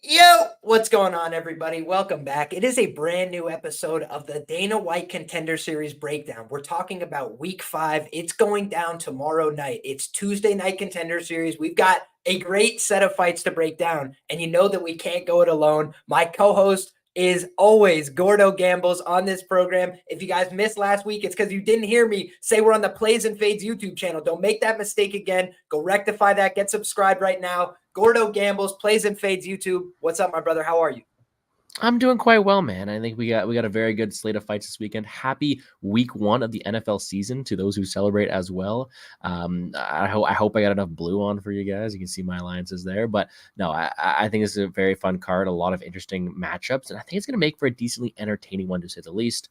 Yo, what's going on, everybody? Welcome back. It is a brand new episode of the Dana White Contender Series breakdown. We're talking about week 5. It's going down tomorrow night. It's Tuesday night Contender Series. We've got a great set of fights to break down, and you know that we can't go it alone. My co-host is always Gordo Gambles on this program. If you guys missed last week, it's because you didn't hear me say we're on the Plays and Fades YouTube channel. Don't make that mistake again. Go rectify that. Get subscribed right now. Gordo Gambles, Plays and Fades YouTube. What's up, my brother? How are you? I'm doing quite well, man. I think we got a very good slate of fights this weekend. Happy week 1 of the NFL season to those who celebrate as well. I hope I got enough blue on for you guys. You can see my alliances there, but no, I think this is a very fun card. A lot of interesting matchups, and I think it's going to make for a decently entertaining one to say the least.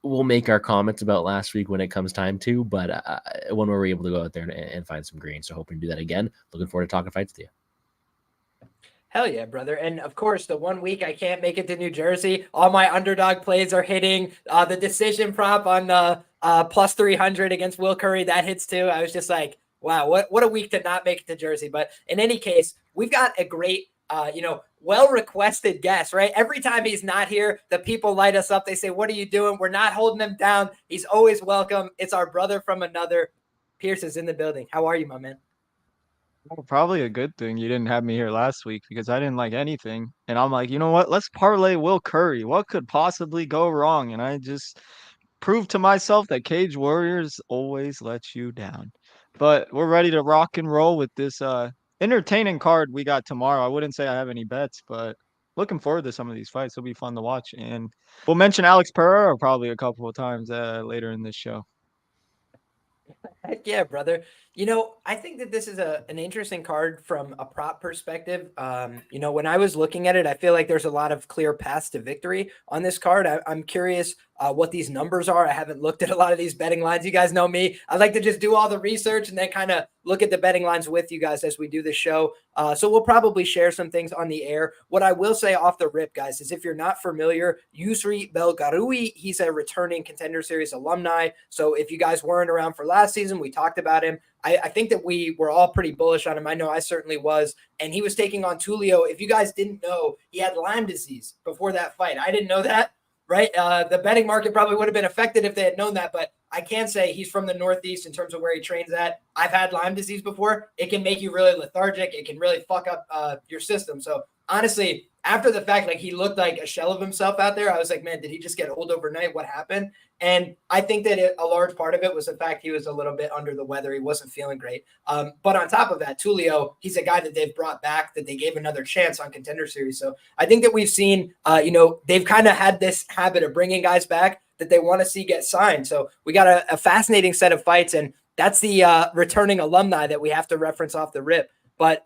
We'll make our comments about last week when it comes time to, but when we're able to go out there and find some green. So hoping to do that again. Looking forward to talking fights with you. Hell yeah, brother. And of course, the 1 week I can't make it to New Jersey, all my underdog plays are hitting. The decision prop on plus 300 against Will Curry, that hits too. I was just like, wow, what a week to not make it to Jersey. But in any case, we've got a great, well-requested guest, right? Every time he's not here, the people light us up. They say, what are you doing? We're not holding him down. He's always welcome. It's our brother from another. Pierce is in the building. How are you, my man? Well, probably a good thing you didn't have me here last week because I didn't like anything. And I'm like, you know what? Let's parlay Will Curry. What could possibly go wrong? And I just proved to myself that Cage Warriors always let you down. But we're ready to rock and roll with this entertaining card we got tomorrow. I wouldn't say I have any bets, but looking forward to some of these fights. It'll be fun to watch. And we'll mention Alex Pereira probably a couple of times later in this show. Heck yeah, brother. I think that this is an interesting card from a prop perspective. When I was looking at it, I feel like there's a lot of clear paths to victory on this card. I'm curious what these numbers are. I haven't looked at a lot of these betting lines. You guys know me. I like to just do all the research and then kind of look at the betting lines with you guys as we do the show. So we'll probably share some things on the air. What I will say off the rip, guys, is if you're not familiar, Yousri Belgaroui, he's a returning Contender Series alumni. So if you guys weren't around for last season, we talked about him. I think that we were all pretty bullish on him. I know I certainly was. And he was taking on Tulio. If you guys didn't know, he had Lyme disease before that fight. I didn't know that, right? The betting market probably would have been affected if they had known that. But I can say he's from the Northeast in terms of where he trains at. I've had Lyme disease before. It can make you really lethargic. It can really fuck up your system. So honestly, after the fact, like he looked like a shell of himself out there, I was like, man, did he just get old overnight? What happened? And I think that a large part of it was the fact he was a little bit under the weather. He wasn't feeling great. But on top of that, Tulio, he's a guy that they've brought back, that they gave another chance on Contender Series. So I think that we've seen, they've kind of had this habit of bringing guys back that they want to see get signed. So we got a fascinating set of fights, and that's the returning alumni that we have to reference off the rip. But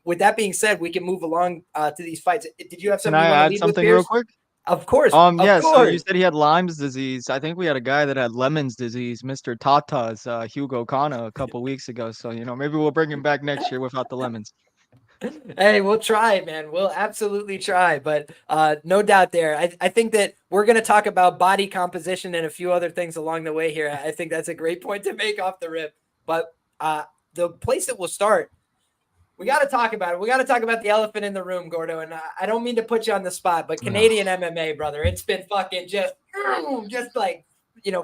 with that being said, we can move along to these fights. Did you have something Can you I want to add lead with, something Pierce? real quick? Of course. Yeah, Of so you course. said he had Lyme's disease. I think we had a guy that had Lemon's disease, Mr. Tata's Hugo Kana a couple weeks ago. So, maybe we'll bring him back next year without the lemons. Hey, we'll try, man. We'll absolutely try. But no doubt there. I think that we're going to talk about body composition and a few other things along the way here. I think that's a great point to make off the rip. But the place that we'll start, we got to talk about it. We got to talk about the elephant in the room, Gordo. And I don't mean to put you on the spot, but Canadian MMA, brother, it's been fucking just like,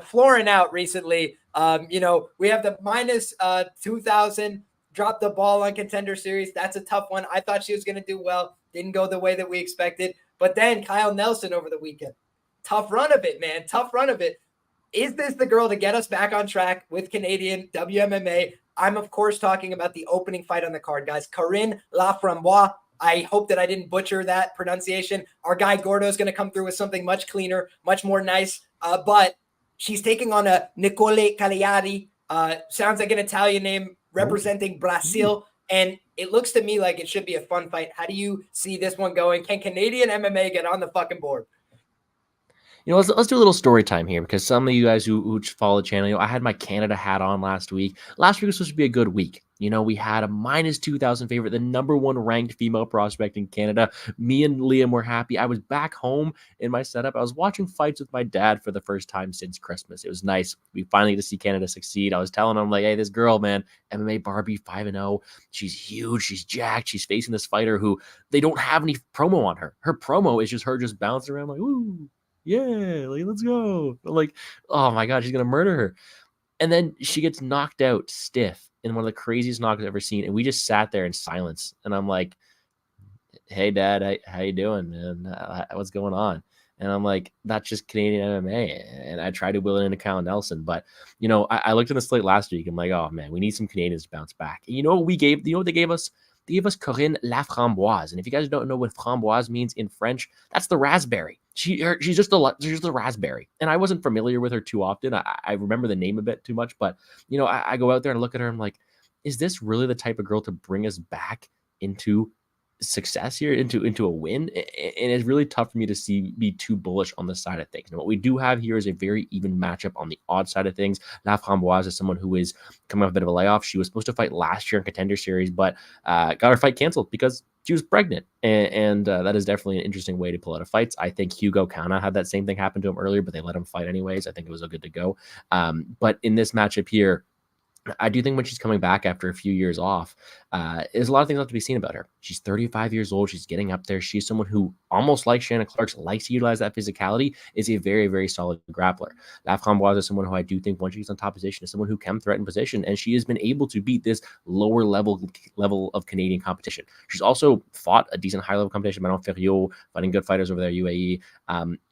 flooring out recently. We have the minus 2,000, dropped the ball on Contender Series. That's a tough one. I thought she was going to do well. Didn't go the way that we expected. But then Kyle Nelson over the weekend. Tough run of it, man. Tough run of it. Is this the girl to get us back on track with Canadian WMMA? I'm, of course, talking about the opening fight on the card, guys. Corinne Laframboise. I hope that I didn't butcher that pronunciation. Our guy Gordo is going to come through with something much cleaner, much more nice. But she's taking on a Nicolle Caliari. Sounds like an Italian name representing Brazil. And it looks to me like it should be a fun fight. How do you see this one going? Can Canadian MMA get on the fucking board? let's do a little story time here, because some of you guys who follow the channel, I had my Canada hat on last week. Last week was supposed to be a good week. We had a -2,000 favorite, the #1 ranked female prospect in Canada. Me and Liam were happy. I was back home in my setup. I was watching fights with my dad for the first time since Christmas. It was nice. We finally get to see Canada succeed. I was telling him, like, hey, this girl, man, MMA Barbie 5-0. She's huge. She's jacked. She's facing this fighter who they don't have any promo on her. Her promo is just her just bouncing around like, ooh, yeah, like, let's go. Like, oh my God, she's going to murder her. And then she gets knocked out stiff in one of the craziest knocks I've ever seen. And we just sat there in silence. And I'm like, hey, Dad, how you doing, man? What's going on? And I'm like, that's just Canadian MMA. And I tried to will it into Kyle Nelson. But, I looked at the slate last week. I'm like, oh, man, we need some Canadians to bounce back. And what we gave? What they gave us? They gave us Corinne Laframboise. And if you guys don't know what framboise means in French, that's the raspberry. She's just the raspberry. And I wasn't familiar with her too often. I remember the name a bit too much. But, I go out there and look at her. I'm like, is this really the type of girl to bring us back into success here, into a win? And it's really tough for me to be too bullish on the side of things. And what we do have here is a very even matchup on the odd side of things. Laframboise is someone who is coming off a bit of a layoff. She was supposed to fight last year in Contender Series, but got her fight canceled because she was pregnant. And that is definitely an interesting way to pull out of fights. I think Hugo Kana had that same thing happen to him earlier, but they let him fight anyways. I think it was all good to go. But in this matchup here, I do think when she's coming back after a few years off, there's a lot of things left to be seen about her. She's 35 years old. She's getting up there. She's someone who, almost like Shannon Clark's, likes to utilize that physicality, is a very, very solid grappler. Laframboise is someone who I do think, once she gets on top position, is someone who can threaten position, and she has been able to beat this lower level of Canadian competition. She's also fought a decent high level competition, Manon Ferriot, fighting good fighters over there, UAE.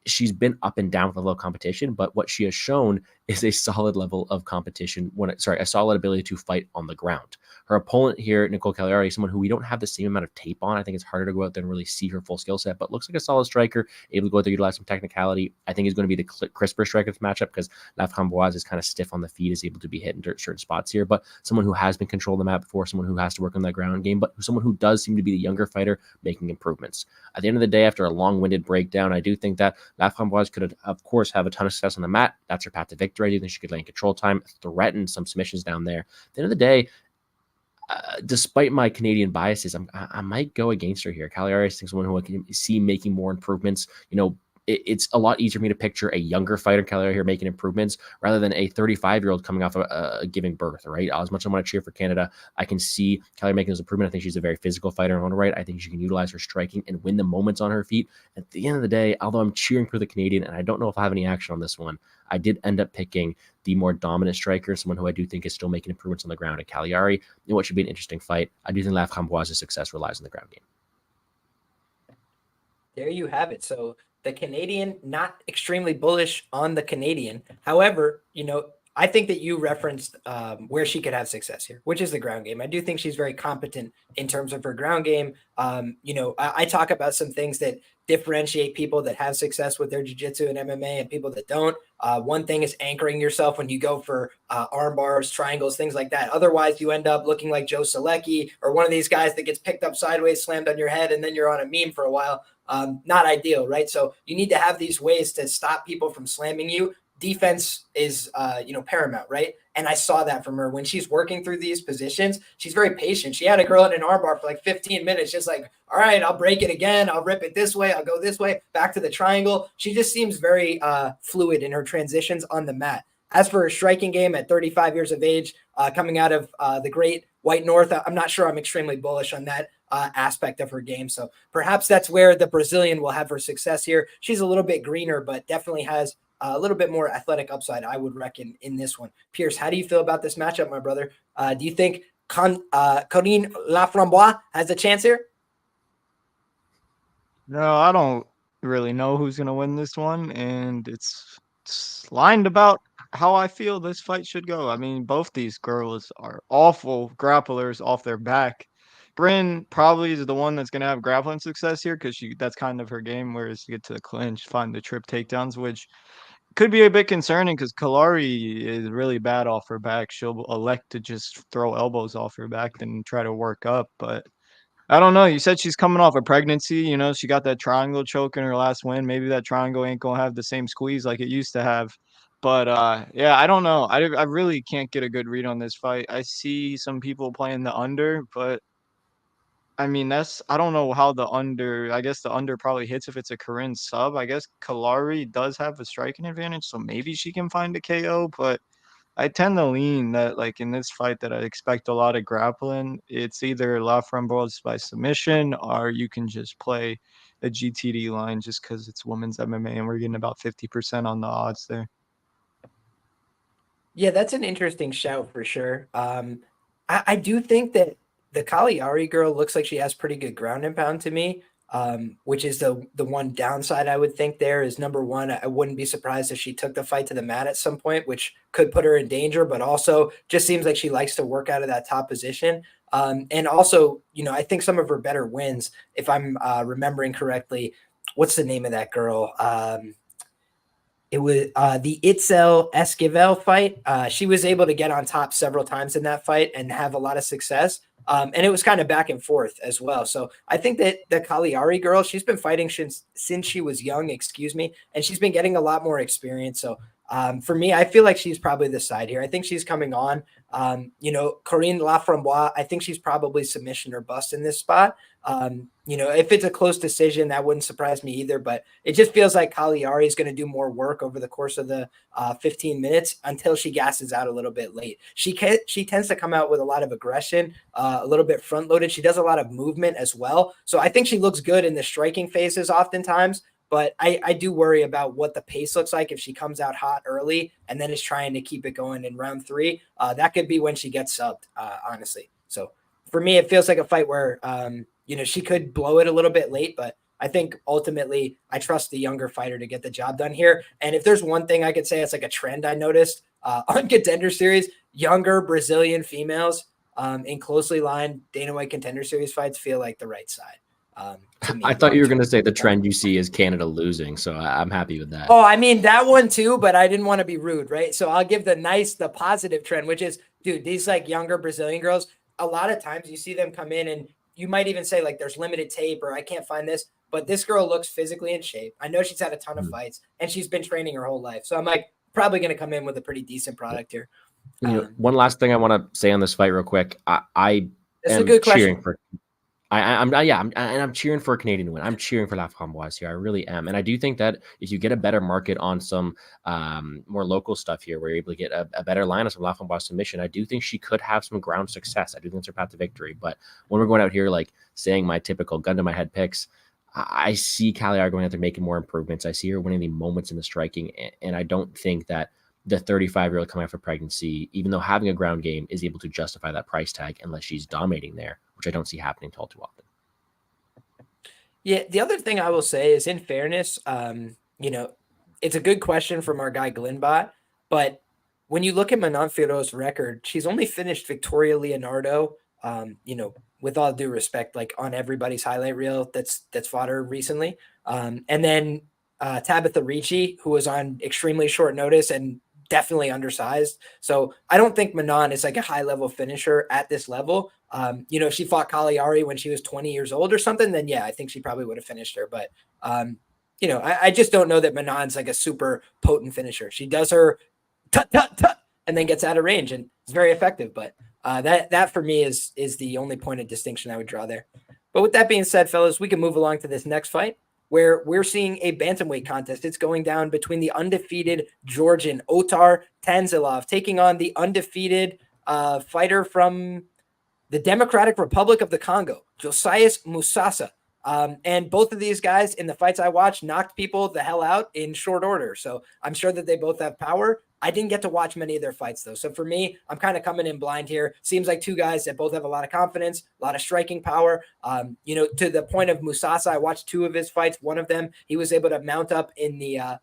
She's been up and down with level of competition, but what she has shown is a solid level of competition a solid ability to fight on the ground. Her opponent here, Nicolle Caliari, is someone who we don't have the same amount of tape on. I think it's harder to go out there and really see her full skill set, but looks like a solid striker, able to go out there, utilize some technicality. I think he's going to be the crisper striker of this matchup, because Laframboise is kind of stiff on the feet, is able to be hit in certain spots here, but someone who has been controlling the map before, someone who has to work on that ground game, but someone who does seem to be the younger fighter making improvements. At the end of the day, after a long-winded breakdown, I do think that Laframboise could, of course, have a ton of success on the mat. That's her path to victory. I do think she could lay in control time, threaten some submissions down there. At the end of the day, despite my Canadian biases, I might go against her here. Caliari is someone who I can see making more improvements. It's a lot easier for me to picture a younger fighter, Caliari, here making improvements, rather than a 35-year-old coming off a giving birth, right? As much as I want to cheer for Canada, I can see Caliari making those improvements. I think she's a very physical fighter in her own right. I think she can utilize her striking and win the moments on her feet. At the end of the day, although I'm cheering for the Canadian, and I don't know if I have any action on this one, I did end up picking the more dominant striker, someone who I do think is still making improvements on the ground, at Caliari, in what should be an interesting fight. I do think Laframboise's success relies on the ground game. There you have it. So the Canadian, not extremely bullish on the Canadian. However, I think that you referenced where she could have success here, which is the ground game. I do think she's very competent in terms of her ground game. I talk about some things that differentiate people that have success with their jiu-jitsu and MMA and people that don't. One thing is anchoring yourself when you go for arm bars, triangles, things like that. Otherwise, you end up looking like Joe Selecki or one of these guys that gets picked up sideways, slammed on your head, and then you're on a meme for a while. Not ideal, right? So you need to have these ways to stop people from slamming you. Defense is, paramount, right? And I saw that from her when she's working through these positions. She's very patient. She had a girl in an armbar for like 15 minutes, just like, all right, I'll break it again. I'll rip it this way. I'll go this way, back to the triangle. She just seems very fluid in her transitions on the mat. As for her striking game at 35 years of age, coming out of the great white north, I'm not sure I'm extremely bullish on that aspect of her game. So perhaps that's where the Brazilian will have her success here. She's a little bit greener, but definitely has a little bit more athletic upside, I would reckon, in this one. Pierce, how do you feel about this matchup, my brother? Do you think Corinne Laframboise has a chance here? No, I don't really know who's going to win this one, and it's lined about how I feel this fight should go. I mean, both these girls are awful grapplers off their back. Bryn probably is the one that's going to have grappling success here, because that's kind of her game, whereas you get to the clinch, find the trip takedowns, which could be a bit concerning because Caliari is really bad off her back. She'll elect to just throw elbows off her back than try to work up. But I don't know. You said she's coming off a pregnancy. You know, she got that triangle choke in her last win. Maybe that triangle ain't gonna have the same squeeze like it used to have. But yeah, I don't know. I really can't get a good read on this fight. I see some people playing the under, but I mean I don't know how the under. I guess the under probably hits if it's a Corinne sub. I guess Caliari does have a striking advantage, so maybe she can find a KO. But I tend to lean that, like, in this fight that I expect a lot of grappling. It's either Laframboise by submission or you can just play a GTD line just because it's women's MMA and we're getting about 50% on the odds there. Yeah, that's an interesting shout for sure. I do think that the Caliari girl looks like she has pretty good ground and pound to me, which is the one downside I would think there is number one. I wouldn't be surprised if she took the fight to the mat at some point, which could put her in danger, but also just seems like she likes to work out of that top position. And also, I think some of her better wins, if I'm remembering correctly, what's the name of that girl? It was the Itzel Esquivel fight. She was able to get on top several times in that fight and have a lot of success. And it was kind of back and forth as well. So I think that the Caliari girl, she's been fighting since she was young, and she's been getting a lot more experience. So for me, I feel like she's probably the side here. I think she's coming on. Corinne Laframboise, I think she's probably submission or bust in this spot. If it's a close decision, that wouldn't surprise me either, but it just feels like Caliari is going to do more work over the course of the 15 minutes until she gasses out a little bit late. She tends to come out with a lot of aggression, a little bit front loaded. She does a lot of movement as well. So I think she looks good in the striking phases oftentimes, but I do worry about what the pace looks like if she comes out hot early and then is trying to keep it going in round 3. That could be when she gets subbed, honestly. So for me, it feels like a fight where, she could blow it a little bit late, but I think ultimately I trust the younger fighter to get the job done here. And if there's one thing I could say, it's like a trend I noticed on Contender Series, younger Brazilian females in closely lined Dana White Contender Series fights feel like the right side. I thought you were going to say the trend you see is Canada losing, so I'm happy with that. Oh, I mean, that one too, but I didn't want to be rude, right? So I'll give the positive trend, which is, dude, these like younger Brazilian girls, a lot of times you see them come in and you might even say like there's limited tape or I can't find this, but this girl looks physically in shape. I know she's had a ton of fights and she's been training her whole life. So I'm like probably going to come in with a pretty decent product here. One last thing I want to say on this fight real quick. I that's am a good cheering question. for I'm cheering for a Canadian to win. I'm cheering for Laframboise here. I really am. And I do think that if you get a better market on some more local stuff here, where you're able to get a better line of some Laframboise submission, I do think she could have some ground success. I do think it's her path to victory. But when we're going out here, like saying my typical gun to my head picks, I see Caliari going out there making more improvements. I see her winning the moments in the striking. And I don't think that the 35-year-old coming out for pregnancy, even though having a ground game, is able to justify that price tag unless she's dominating there, which I don't see happening all too often. Yeah, the other thing I will say is, in fairness, it's a good question from our guy Glenbot, but when you look at Manon Fiorot's record, she's only finished Victoria Leonardo, with all due respect, like on everybody's highlight reel that's fought her recently. And then Tabitha Ricci, who was on extremely short notice and definitely undersized. So I don't think Manon is like a high level finisher at this level. If she fought Caliari when she was 20 years old or something, then yeah, I think she probably would have finished her. But, I just don't know that Manon's like a super potent finisher. She does her tut, tut, tut, and then gets out of range and it's very effective. But that for me is the only point of distinction I would draw there. But with that being said, fellas, we can move along to this next fight, where we're seeing a bantamweight contest. It's going down between the undefeated Georgian Otar Tanzilov taking on the undefeated fighter from the Democratic Republic of the Congo, Josias Musasa. And both of these guys in the fights I watched knocked people the hell out in short order. So I'm sure that they both have power. I didn't get to watch many of their fights, though. So for me, I'm kind of coming in blind here. Seems like two guys that both have a lot of confidence, a lot of striking power. To the point of Musasa, I watched 2 of his fights. One of them, he was able to mount up in the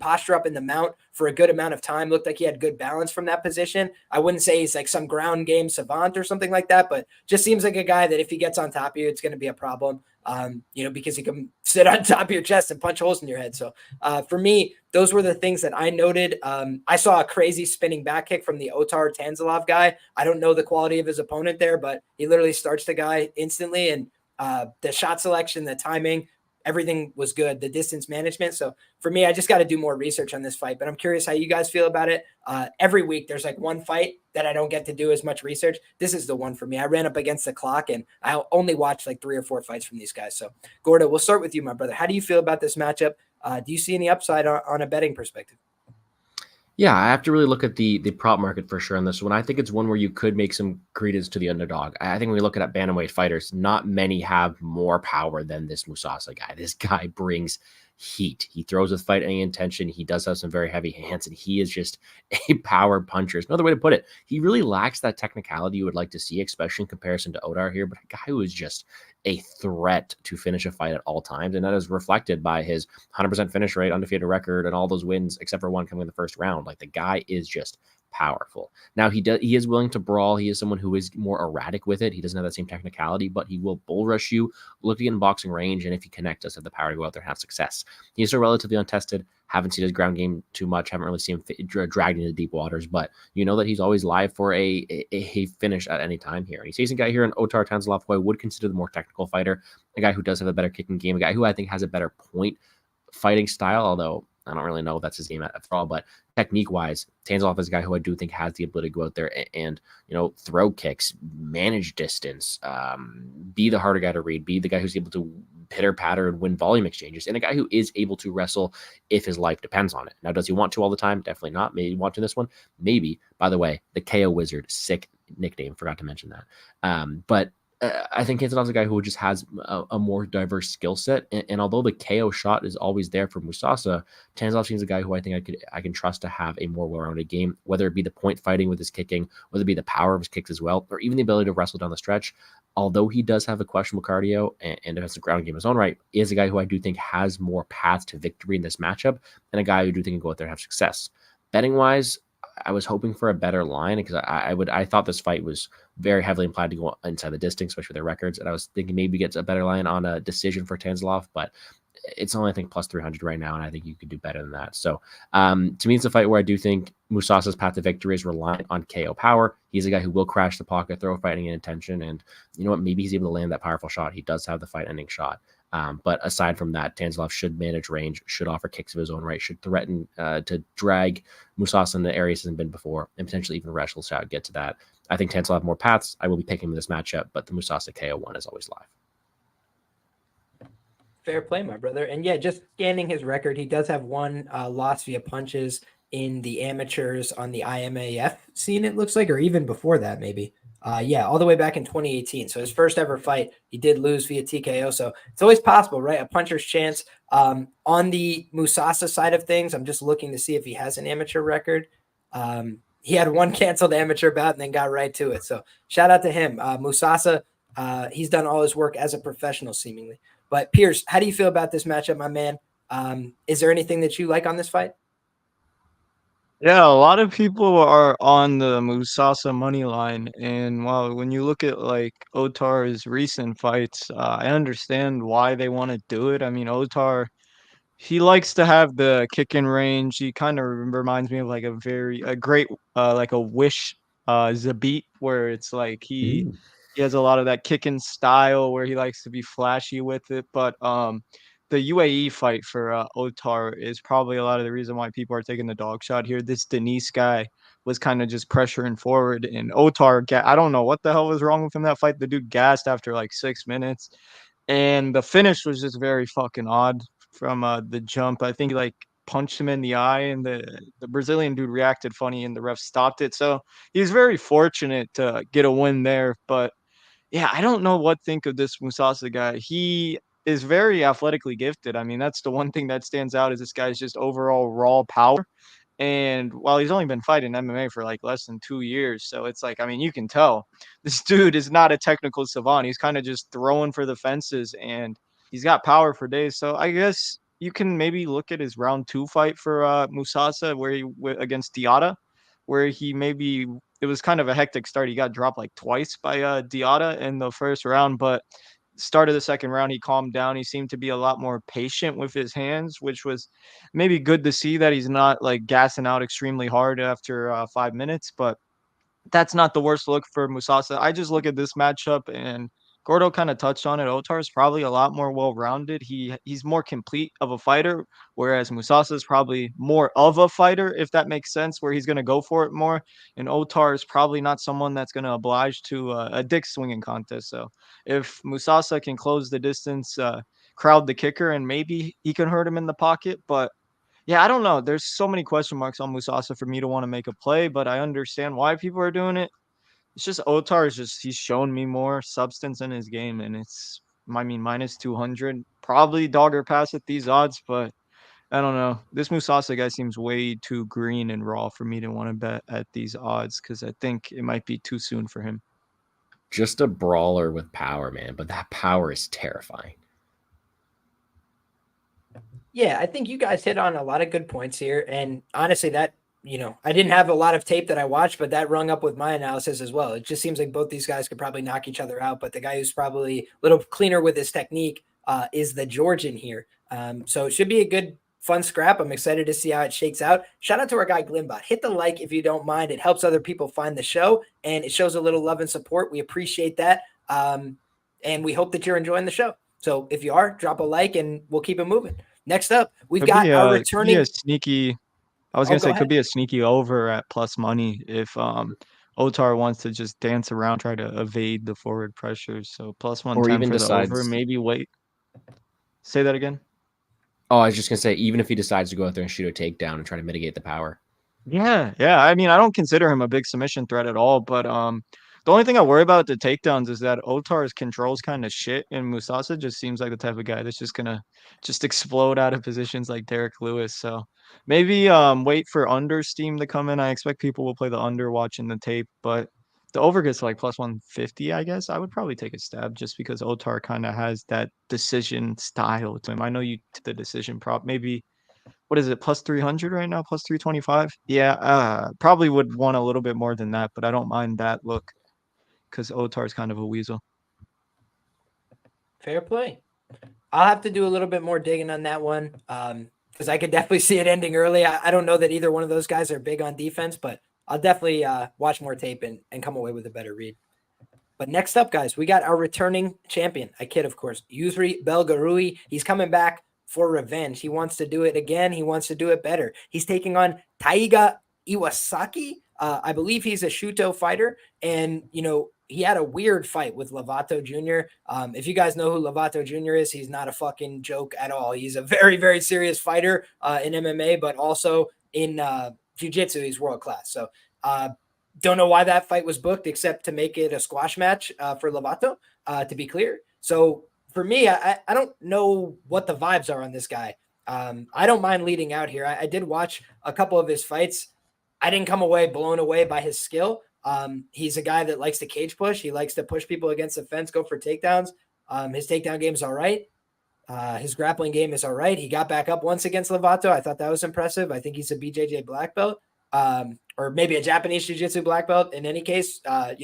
posture up in the mount for a good amount of time. Looked like he had good balance from that position. I wouldn't say he's like some ground game savant or something like that, but just seems like a guy that if he gets on top of you, it's going to be a problem. Because he can sit on top of your chest and punch holes in your head. So for me, those were the things that I noted. I saw a crazy spinning back kick from the Otar Tanzilov guy. I don't know the quality of his opponent there, but he literally starts the guy instantly. And the shot selection, the timing, everything was good, the distance management. So for me, I just got to do more research on this fight, but I'm curious how you guys feel about it. Every week there's like one fight that I don't get to do as much research. This is the one for me. I ran up against the clock and I only watched like 3 or 4 fights from these guys. So Gordo, we'll start with you, my brother. How do you feel about this matchup? Do you see any upside on a betting perspective? Yeah, I have to really look at the prop market for sure on this one. I think it's one where you could make some credence to the underdog. I think when we look at bantamweight fighters, not many have more power than this Musasa guy. This guy brings heat. He throws with fighting intention. He does have some very heavy hands, and he is just a power puncher. It's another way to put it. He really lacks that technicality you would like to see, especially in comparison to Otar here, but a guy who is just a threat to finish a fight at all times, and that is reflected by his 100% finish rate, undefeated record, and all those wins except for one coming in the first round. Like, the guy is just powerful. Now he is willing to brawl. He is someone who is more erratic with it. He doesn't have that same technicality, but he will bull rush you, look to get in boxing range, and if he connects, does have the power to go out there and have success. He's still relatively untested. Haven't seen his ground game too much. Haven't really seen him dragged into deep waters, but you know that he's always live for a finish at any time here. And he's facing a guy here in Otar Tanzilov, who I would consider the more technical fighter, a guy who does have a better kicking game, a guy who I think has a better point fighting style, although I don't really know if that's his game at all, but technique-wise, Tanzilov is a guy who I do think has the ability to go out there and throw kicks, manage distance, be the harder guy to read, be the guy who's able to pitter-patter and win volume exchanges, and a guy who is able to wrestle if his life depends on it. Now, does he want to all the time? Definitely not. Maybe he want to this one? Maybe. By the way, the KO Wizard, sick nickname. Forgot to mention that. But I think Tanzilov's a guy who just has a more diverse skill set, and although the KO shot is always there for Musasa, Tanzilov seems a guy who I think I can trust to have a more well-rounded game, whether it be the point fighting with his kicking, whether it be the power of his kicks as well, or even the ability to wrestle down the stretch. Although he does have a questionable cardio and has a ground game of his own right, he is a guy who I do think has more paths to victory in this matchup, and a guy who I do think can go out there and have success. Betting wise, I was hoping for a better line because I thought this fight was very heavily implied to go inside the distance, especially with their records. And I was thinking maybe gets a better line on a decision for Tanzilov, but it's only, I think, plus 300 right now. And I think you could do better than that. So to me, it's a fight where I do think Musasa's path to victory is reliant on KO power. He's a guy who will crash the pocket, throw fighting and intention. And you know what? Maybe he's able to land that powerful shot. He does have the fight ending shot. But aside from that, Tanzilov should manage range, should offer kicks of his own right, should threaten to drag Musasa in the areas he hasn't been before, and potentially even wrestle shot get to that. I think Tanzilov have more paths. I will be picking this matchup, but the Musasa KO one is always live. Fair play, my brother. And yeah, just scanning his record, he does have one loss via punches in the amateurs on the IMAF scene, it looks like, or even before that, maybe. All the way back in 2018. So his first ever fight, he did lose via TKO. So it's always possible, right? A puncher's chance. On the Musasa side of things, I'm just looking to see if he has an amateur record. He had one canceled amateur bout and then got right to it. So shout out to him. Musasa, he's done all his work as a professional, seemingly. But Pierce, how do you feel about this matchup, my man? Is there anything that you like on this fight? Yeah, a lot of people are on the Musasa money line, and when you look at like Otar's recent fights, I understand why they want to do it. I mean, Otar, he likes to have the kick in range. He kind of reminds me of like a great like a Wish Zabit, where it's like he has a lot of that kicking style where he likes to be flashy with it. But the UAE fight for Otar is probably a lot of the reason why people are taking the dog shot here. This Denise guy was kind of just pressuring forward, and Otar, I don't know what the hell was wrong with him that fight. The dude gassed after like 6 minutes, and the finish was just very fucking odd from the jump. I think he like punched him in the eye, and the Brazilian dude reacted funny, and the ref stopped it. So he was very fortunate to get a win there, but yeah, I don't know what to think of this Musasa guy. He is very athletically gifted. I mean, that's the one thing that stands out is this guy's just overall raw power. And while he's only been fighting MMA for like less than 2 years, so it's like, I mean, you can tell this dude is not a technical savant. He's kind of just throwing for the fences, and he's got power for days. So I guess you can maybe look at his round 2 fight for Musasa where against Diata, where he maybe it was kind of a hectic start. He got dropped like twice by Diata in the first round, but start of the second round he calmed down. He seemed to be a lot more patient with his hands, which was maybe good to see that he's not like gassing out extremely hard after 5 minutes, but that's not the worst look for Musasa. I just look at this matchup and Gordo kind of touched on it. Otar is probably a lot more well-rounded. He's more complete of a fighter, whereas Musasa is probably more of a fighter, if that makes sense, where he's going to go for it more. And Otar is probably not someone that's going to oblige to a dick swinging contest. So if Musasa can close the distance, crowd the kicker, and maybe he can hurt him in the pocket, but yeah, I don't know. There's so many question marks on Musasa for me to want to make a play, but I understand why people are doing it. It's just Otar is just he's shown me more substance in his game, and it's I mean minus 200, probably dog or pass at these odds, but I don't know. This Musasa guy seems way too green and raw for me to want to bet at these odds because I think it might be too soon for him. Just a brawler with power, man, but that power is terrifying. Yeah, I think you guys hit on a lot of good points here. And honestly, that, I didn't have a lot of tape that I watched, but that rung up with my analysis as well. It just seems like both these guys could probably knock each other out. But the guy who's probably a little cleaner with his technique is the Georgian here. So it should be a good, fun scrap. I'm excited to see how it shakes out. Shout out to our guy Glimbot. Hit the like if you don't mind. It helps other people find the show, and it shows a little love and support. We appreciate that. And we hope that you're enjoying the show. So if you are, drop a like, and we'll keep it moving. Next up, we've got our returning. Could be a sneaky. I was gonna say could be a sneaky over at plus money if Otar wants to just dance around, try to evade the forward pressure. So plus 110 for the over. Maybe wait. Say that again. Oh, I was just gonna say, even if he decides to go out there and shoot a takedown and try to mitigate the power. Yeah. I mean, I don't consider him a big submission threat at all, but the only thing I worry about the takedowns is that Otar's controls kind of shit, and Musasa just seems like the type of guy that's just gonna just explode out of positions like Derek Lewis. So maybe wait for under steam to come in. I expect people will play the under watching the tape, but the over gets like plus 150, I guess. I would probably take a stab just because Otar kind of has that decision style to him. I know you the decision prop. Maybe what is it, plus 300 right now, plus 325? Yeah, probably would want a little bit more than that, but I don't mind that look because Otar's kind of a weasel. Fair play. I'll have to do a little bit more digging on that one because I could definitely see it ending early. I don't know that either one of those guys are big on defense, but I'll definitely watch more tape and come away with a better read. But next up, guys, we got our returning champion. I kid, of course. Yousri Belgaroui. He's coming back for revenge. He wants to do it again. He wants to do it better. He's taking on Taiga Iwasaki. I believe he's a Shuto fighter. And, he had a weird fight with Lovato Jr. If you guys know who Lovato Jr. is, he's not a fucking joke at all. He's a very, very serious fighter in MMA, but also in jiu-jitsu, he's world class. So don't know why that fight was booked except to make it a squash match for Lovato, to be clear. So for me, I don't know what the vibes are on this guy. I don't mind leading out here. I did watch a couple of his fights. I didn't come away blown away by his skill. He's a guy that likes to cage push. He likes to push people against the fence, go for takedowns. His takedown game is all right. His grappling game is all right. He got back up once against Lovato. I thought that was impressive. I think he's a BJJ black belt, or maybe a Japanese jiu-jitsu black belt. In any case, I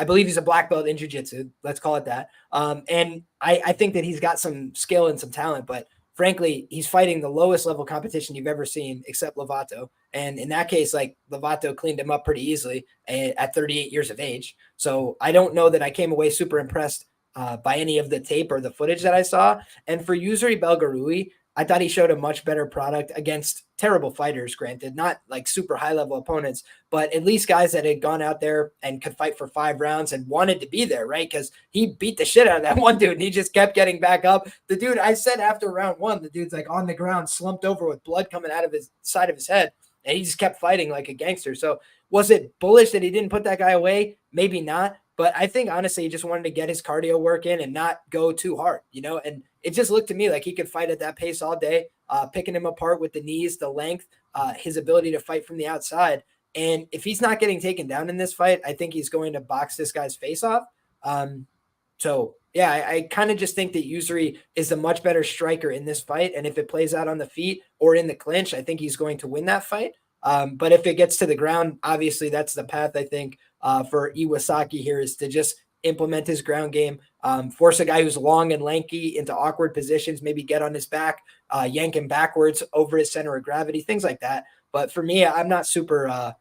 believe he's a black belt in jiu-jitsu. Let's call it that. And I think that he's got some skill and some talent, but frankly, he's fighting the lowest level competition you've ever seen except Lovato. And in that case, like Lovato cleaned him up pretty easily at 38 years of age. So I don't know that I came away super impressed by any of the tape or the footage that I saw. And for Yousri Belgaroui, I thought he showed a much better product against terrible fighters, granted, not like super high level opponents, but at least guys that had gone out there and could fight for 5 rounds and wanted to be there, right? Because he beat the shit out of that one dude and he just kept getting back up. The dude, I said after round 1, the dude's like on the ground, slumped over with blood coming out of his side of his head. And he just kept fighting like a gangster. So was it bullish that he didn't put that guy away? Maybe not. But I think, honestly, he just wanted to get his cardio work in and not go too hard, and it just looked to me like he could fight at that pace all day, picking him apart with the knees, the length, his ability to fight from the outside. And if he's not getting taken down in this fight, I think he's going to box this guy's face off. So yeah, I kind of just think that Yousri is a much better striker in this fight. And if it plays out on the feet or in the clinch, I think he's going to win that fight. But if it gets to the ground, obviously that's the path I think for Iwasaki here is to just implement his ground game, force a guy who's long and lanky into awkward positions, maybe get on his back, yank him backwards over his center of gravity, things like that. But for me, I'm not super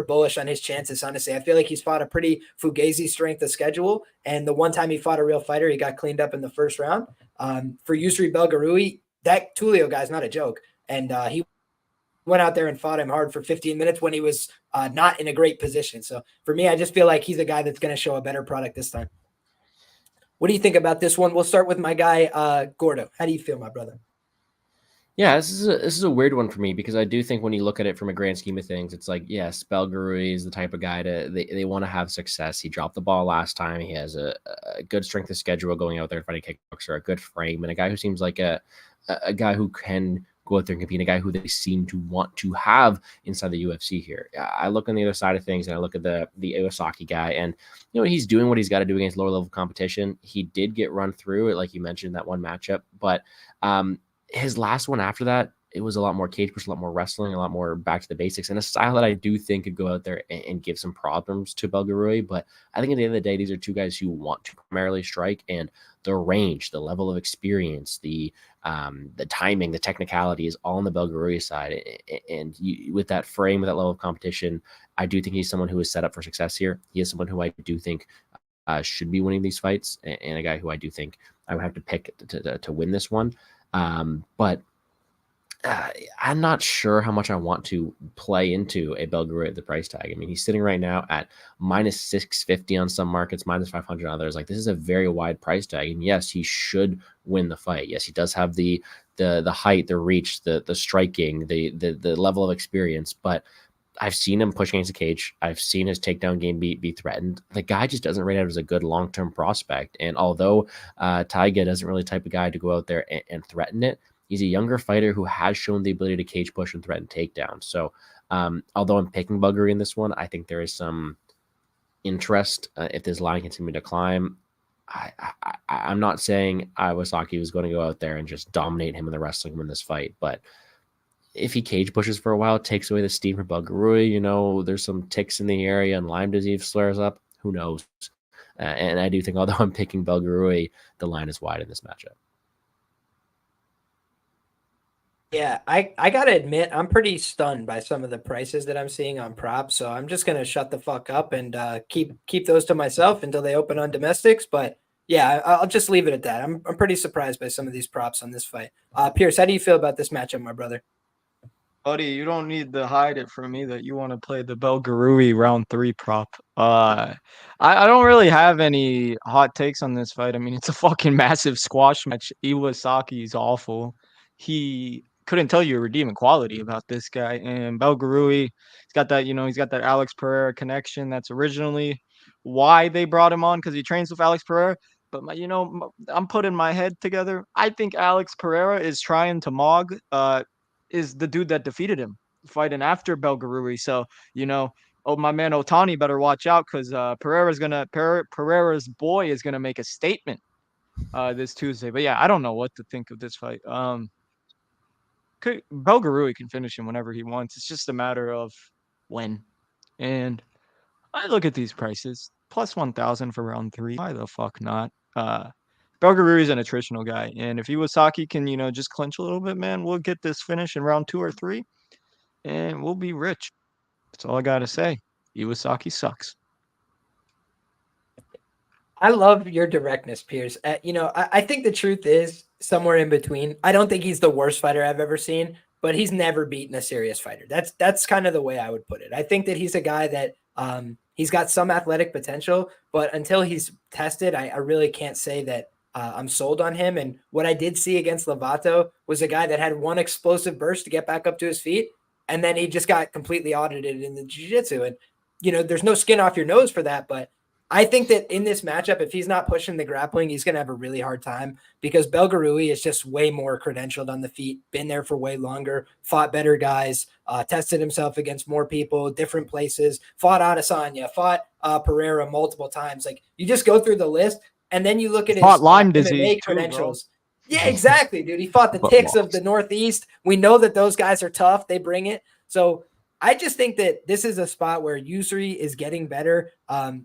bullish on his chances, honestly. I feel like he's fought a pretty fugazi strength of schedule. And the one time he fought a real fighter, he got cleaned up in the first round. For Yousri Belgaroui, that Tulio guy's not a joke. And he went out there and fought him hard for 15 minutes when he was not in a great position. So for me, I just feel like he's a guy that's going to show a better product this time. What do you think about this one? We'll start with my guy, Gordo. How do you feel, my brother? Yeah, this is a weird one for me because I do think when you look at it from a grand scheme of things, it's like, yes, Belgaroui is the type of guy they want to have success. He dropped the ball last time. He has a good strength of schedule going out there and fighting kickboxer, a good frame, and a guy who seems like a guy who can go out there and compete, a guy who they seem to want to have inside the UFC here. I look on the other side of things and I look at the Iwasaki guy, and he's doing what he's got to do against lower level competition. He did get run through it, like you mentioned, that one matchup, but his last one after that, it was a lot more cage push, a lot more wrestling, a lot more back to the basics, and a style that I do think could go out there and give some problems to Belgaroui. But I think at the end of the day, these are two guys who want to primarily strike, and the range, the level of experience, the timing, the technicality is all on the Belgaroui side. And with that frame, with that level of competition, I do think he's someone who is set up for success here. He is someone who I do think should be winning these fights, and a guy who I do think I would have to pick to win this one. But I'm not sure how much I want to play into a Belgaroui at the price tag. I mean, he's sitting right now at minus 650 on some markets, minus 500 on others. Like, this is a very wide price tag. And yes, he should win the fight. Yes, he does have the height, the reach, the striking, the level of experience. But I've seen him push against the cage. I've seen his takedown game be threatened. The guy just doesn't rate out as a good long-term prospect. And although Taiga doesn't really type of guy to go out there and threaten it, he's a younger fighter who has shown the ability to cage push and threaten takedown. So although I'm picking Belgaroui in this one, I think there is some interest if this line continues to climb. I'm not saying Iwasaki was going to go out there and just dominate him in the wrestling in this fight, but if he cage pushes for a while, takes away the steam for Belgaroui, there's some ticks in the area and Lyme disease flares up. Who knows? And I do think, although I'm picking Belgaroui, the line is wide in this matchup. Yeah, I gotta admit, I'm pretty stunned by some of the prices that I'm seeing on props. So I'm just gonna shut the fuck up and keep those to myself until they open on domestics. But yeah, I'll just leave it at that. I'm pretty surprised by some of these props on this fight. Pierce, how do you feel about this matchup, my brother? Buddy, you don't need to hide it from me that you want to play the Belgaroui round 3 prop. I don't really have any hot takes on this fight. I mean, it's a fucking massive squash match. Iwasaki is awful. He couldn't tell you a redeeming quality about this guy. And Belgaroui, he's got that Alex Pereira connection. That's originally why they brought him on, because he trains with Alex Pereira. But I'm putting my head together. I think Alex Pereira is trying to is the dude that defeated him fighting after Belgaroui. So, my man Ottoni better watch out, because Pereira's boy is gonna make a statement this Tuesday. But yeah, I don't know what to think of this fight. Belgaroui can finish him whenever he wants. It's just a matter of when. And I look at these prices, plus 1,000 for round 3. Why the fuck not? Belgaroui is an attritional guy, and if Iwasaki can, just clinch a little bit, man, we'll get this finish in round 2 or 3, and we'll be rich. That's all I gotta say. Iwasaki sucks. I love your directness, Pierce. I think the truth is somewhere in between. I don't think he's the worst fighter I've ever seen, but he's never beaten a serious fighter. That's kind of the way I would put it. I think that he's a guy that he's got some athletic potential, but until he's tested, I really can't say that I'm sold on him. And what I did see against Lovato was a guy that had one explosive burst to get back up to his feet, and then he just got completely audited in the jiu-jitsu. And, there's no skin off your nose for that, but I think that in this matchup, if he's not pushing the grappling, he's going to have a really hard time, because Belgaroui is just way more credentialed on the feet, been there for way longer, fought better guys, tested himself against more people, different places, fought Adesanya, fought Pereira multiple times. Like, you just go through the list and then you look at his Fought Lyme MMA disease too, bro. credentials. Yeah, exactly, dude. He fought the But Ticks of lost. the Northeast. We know that those guys are tough. They bring it. So I just think that this is a spot where Yousri is getting better.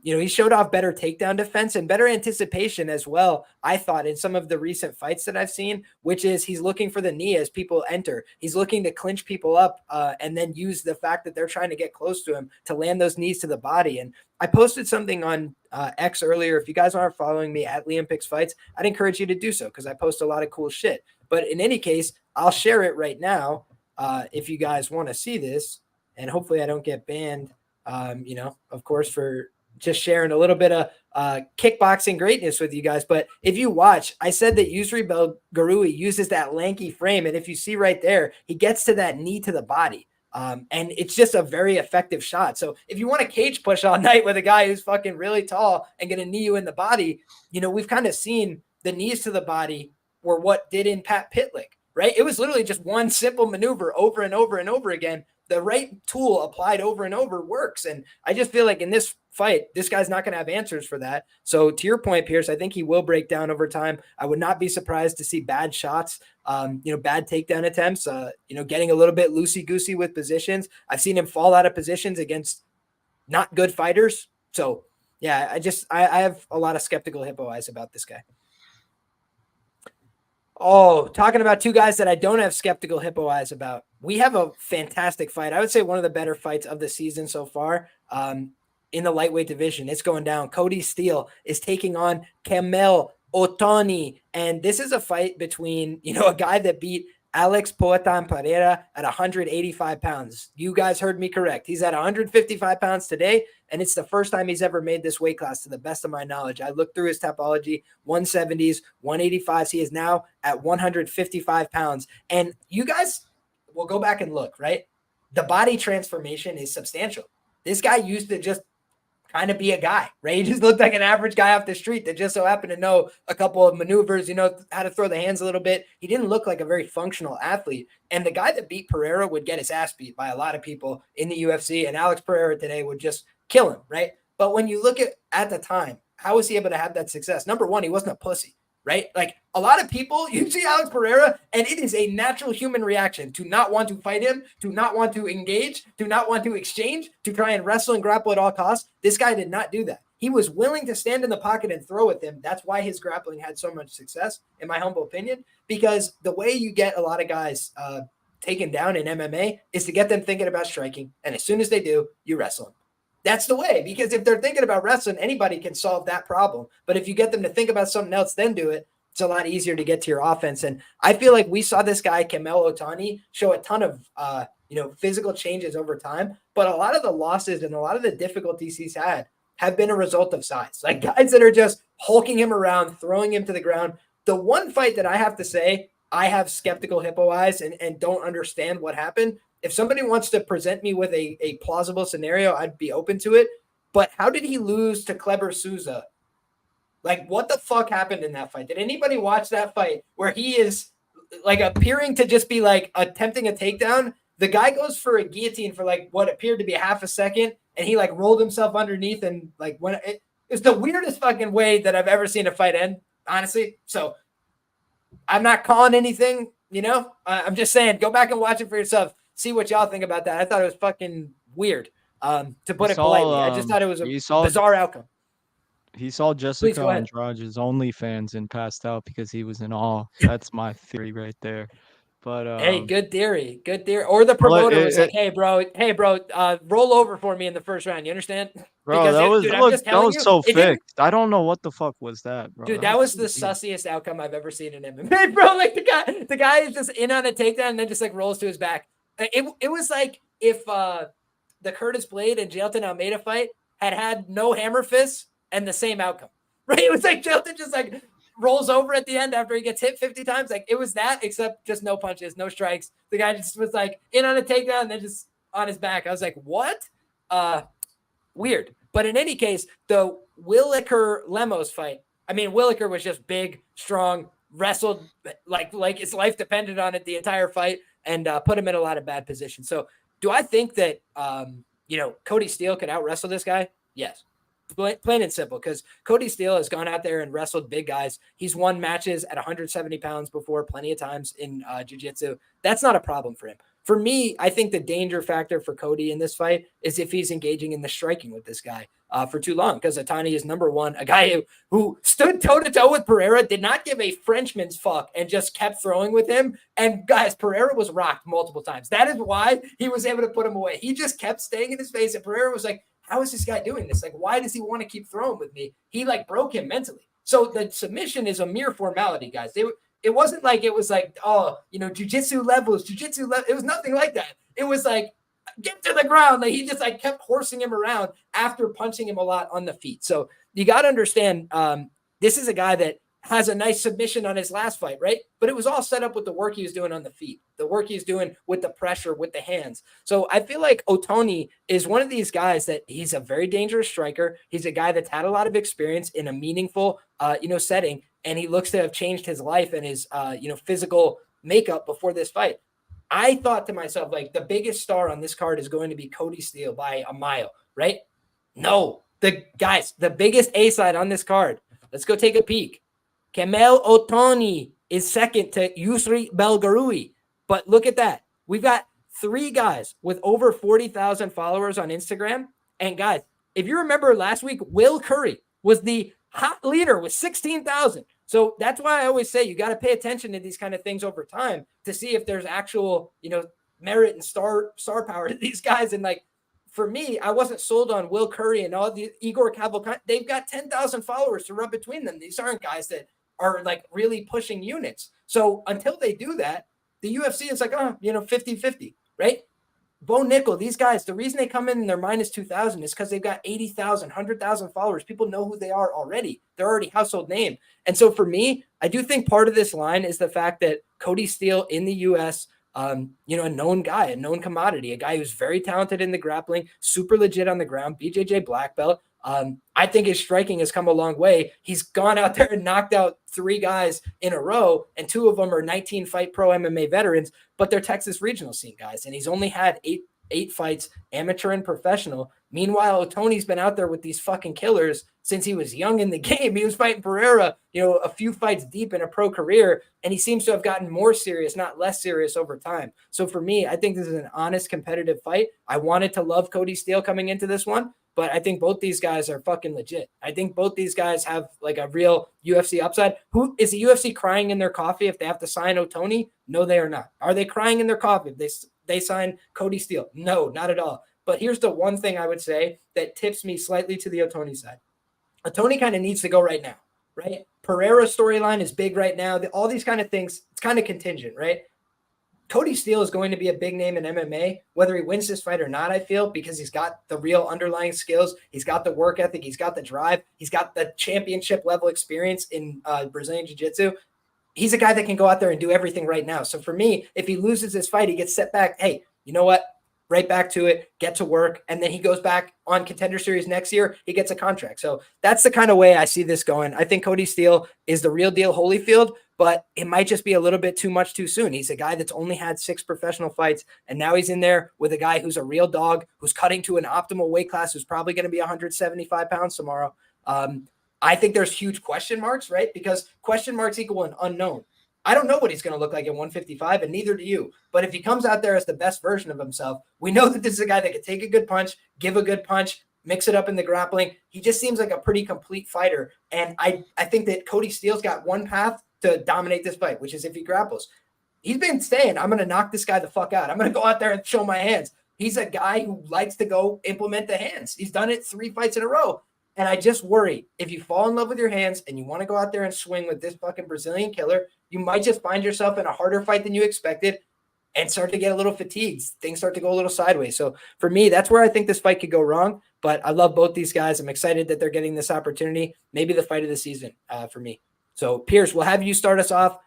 He showed off better takedown defense and better anticipation as well, I thought, in some of the recent fights that I've seen, which is he's looking for the knee as people enter. He's looking to clinch people up and then use the fact that they're trying to get close to him to land those knees to the body. And I posted something on X earlier. If you guys aren't following me at LiamPicksFights, I'd encourage you to do so because I post a lot of cool shit. But in any case, I'll share it right now if you guys want to see this. And hopefully I don't get banned, of course, for just sharing a little bit of kickboxing greatness with you guys. But if you watch, I said that Yousri Belgaroui uses that lanky frame. And if you see right there, he gets to that knee to the body. And it's just a very effective shot. So if you want to cage push all night with a guy who's fucking really tall and going to knee you in the body, we've kind of seen the knees to the body were what did in Pat Pitlick, right? It was literally just one simple maneuver over and over and over again. The right tool applied over and over works. And I just feel like in this fight, this guy's not going to have answers for that. So to your point, Pierce, I think he will break down over time. I would not be surprised to see bad shots, bad takedown attempts, getting a little bit loosey-goosey with positions. I've seen him fall out of positions against not good fighters. So yeah, I have a lot of skeptical hippo eyes about this guy. Oh, talking about two guys that I don't have skeptical hippo eyes about. We have a fantastic fight. I would say one of the better fights of the season so far in the lightweight division. It's going down. Cody Steele is taking on Quemuel Ottoni. And this is a fight between, a guy that beat Alex Poatan Pereira at 185 pounds. You guys heard me correct. He's at 155 pounds today, and it's the first time he's ever made this weight class to the best of my knowledge. I looked through his topology, 170s, 185s. He is now at 155 pounds. And you guys will go back and look, right? The body transformation is substantial. This guy used to just kind of be a guy, right? He just looked like an average guy off the street that just so happened to know a couple of maneuvers, how to throw the hands a little bit. He didn't look like a very functional athlete. And the guy that beat Pereira would get his ass beat by a lot of people in the UFC. And Alex Pereira today would just kill him, right? But when you look at the time, how was he able to have that success? Number one, he wasn't a pussy, right? Like a lot of people, you see Alex Pereira, and it is a natural human reaction to not want to fight him, to not want to engage, to not want to exchange, to try and wrestle and grapple at all costs. This guy did not do that. He was willing to stand in the pocket and throw with him. That's why his grappling had so much success, in my humble opinion, because the way you get a lot of guys taken down in MMA is to get them thinking about striking. And as soon as they do, you wrestle them. That's the way, because if they're thinking about wrestling, anybody can solve that problem. But if you get them to think about something else, then do it, it's a lot easier to get to your offense. And I feel like we saw this guy, Quemuel Ottoni, show a ton of, physical changes over time. But a lot of the losses and a lot of the difficulties he's had have been a result of size. Like guys that are just hulking him around, throwing him to the ground. The one fight that I have to say, I have skeptical hippo eyes and don't understand what happened. If somebody wants to present me with a plausible scenario, I'd be open to it. But how did he lose to Kleber Souza? Like, what the fuck happened in that fight? Did anybody watch that fight where he is like appearing to just be like attempting a takedown? The guy goes for a guillotine for like what appeared to be half a second, and he like rolled himself underneath and like when it's the weirdest fucking way that I've ever seen a fight end, honestly. So I'm not calling anything, I'm just saying, go back and watch it for yourself. See what y'all think about that. I thought it was fucking weird, to put it politely. I just thought it was a bizarre outcome. He saw Jessica Andrade's OnlyFans and passed out because he was in awe. That's my theory right there. But hey, good theory. Or the promoter was like, hey, bro, roll over for me in the first round. You understand? Bro, because that was so fixed. I don't know what the fuck was that, bro. Dude, that was the sussiest outcome I've ever seen in MMA, bro. Like the guy is just in on a takedown and then just like rolls to his back. It was like if the Curtis Blade and Jailton Almeida fight had no hammer fists and the same outcome, right? It was like Jailton just like rolls over at the end after he gets hit 50 times. Like it was that, except just no punches, no strikes. The guy just was like in on a takedown and then just on his back. I was like, what? Weird. But in any case, the Williker Lemos fight, I mean, Williker was just big, strong, wrestled like his life depended on it the entire fight, and put him in a lot of bad positions. So do I think that, Cody Steele could out wrestle this guy? Yes. Plain and simple, because Cody Steele has gone out there and wrestled big guys. He's won matches at 170 pounds before plenty of times in jiu-jitsu. That's not a problem for him. For me, I think the danger factor for Cody in this fight is if he's engaging in the striking with this guy for too long, because Ottoni is number one, a guy who stood toe-to-toe with Pereira, did not give a Frenchman's fuck, and just kept throwing with him. And guys, Pereira was rocked multiple times. That is why he was able to put him away. He just kept staying in his face, and Pereira was like, how is this guy doing this? Like, why does he want to keep throwing with me? He like broke him mentally. So the submission is a mere formality, guys. It wasn't like it was like, oh, jiu-jitsu levels. It was nothing like that. It was like, get to the ground. Like, he just like kept horsing him around after punching him a lot on the feet. So you got to understand, this is a guy that has a nice submission on his last fight, right? But it was all set up with the work he was doing on the feet, the work he's doing with the pressure, with the hands. So I feel like Ottoni is one of these guys that he's a very dangerous striker. He's a guy that's had a lot of experience in a meaningful, setting, and he looks to have changed his life and his, physical makeup before this fight. I thought to myself, like, the biggest star on this card is going to be Cody Steele by a mile, right? No, the biggest A side on this card. Let's go take a peek. Quemuel Ottoni is second to Yousri Belgaroui. But look at that. We've got 3 guys with over 40,000 followers on Instagram. And guys, if you remember last week, Will Curry was the hot leader with 16,000. So that's why I always say you got to pay attention to these kind of things over time to see if there's actual, merit and star power to these guys. And like, for me, I wasn't sold on Will Curry and all the Igor Cavalcante. They've got 10,000 followers to rub between them. These aren't guys that are like really pushing units. So until they do that, the UFC is like, 50-50, right? Bo Nickel, these guys, the reason they come in and they're minus 2,000 is because they've got 80,000, 100,000 followers. People know who they are already. They're already household name. And so for me, I do think part of this line is the fact that Cody Steele in the US, a known guy, a known commodity, a guy who's very talented in the grappling, super legit on the ground, BJJ black belt. I think his striking has come a long way. He's gone out there and knocked out 3 guys in a row, and 2 of them are 19 fight pro MMA veterans, but they're Texas regional scene guys. And he's only had eight fights, amateur and professional. Meanwhile, Ottoni's been out there with these fucking killers since he was young in the game. He was fighting Pereira, a few fights deep in a pro career, and he seems to have gotten more serious, not less serious over time. So for me, I think this is an honest, competitive fight. I wanted to love Cody Steele coming into this one, but I think both these guys are fucking legit. I think both these guys have like a real UFC upside. Who is the UFC crying in their coffee if they have to sign Ottoni? No, they are not. Are they crying in their coffee if they sign Cody Steele? No, not at all. But here's the one thing I would say that tips me slightly to the Ottoni side. Ottoni kind of needs to go right now, right? Pereira's storyline is big right now. All these kind of things, it's kind of contingent, right? Cody Steele is going to be a big name in MMA, whether he wins this fight or not, I feel, because he's got the real underlying skills. He's got the work ethic. He's got the drive. He's got the championship level experience in Brazilian Jiu-Jitsu. He's a guy that can go out there and do everything right now. So for me, if he loses this fight, he gets set back. Hey, you know what? Right back to it, get to work, and then he goes back on Contender Series next year. He gets a contract. So that's the kind of way I see this going. I think Cody Steele is the real deal Holyfield, but it might just be a little bit too much too soon. He's a guy that's only had 6 professional fights, and now he's in there with a guy who's a real dog, who's cutting to an optimal weight class, who's probably going to be 175 pounds tomorrow. I think there's huge question marks, right? Because question marks equal an unknown. I don't know what he's going to look like at 155, and neither do you. But if he comes out there as the best version of himself, we know that this is a guy that can take a good punch, give a good punch, mix it up in the grappling. He just seems like a pretty complete fighter. And I think that Cody Steele's got one path to dominate this fight, which is if he grapples. He's been saying, I'm going to knock this guy the fuck out. I'm going to go out there and show my hands. He's a guy who likes to go implement the hands. He's done it 3 fights in a row. And I just worry, if you fall in love with your hands and you want to go out there and swing with this fucking Brazilian killer, you might just find yourself in a harder fight than you expected and start to get a little fatigued. Things start to go a little sideways. So for me, that's where I think this fight could go wrong. But I love both these guys. I'm excited that they're getting this opportunity. Maybe the fight of the season for me. So Pierce, we'll have you start us off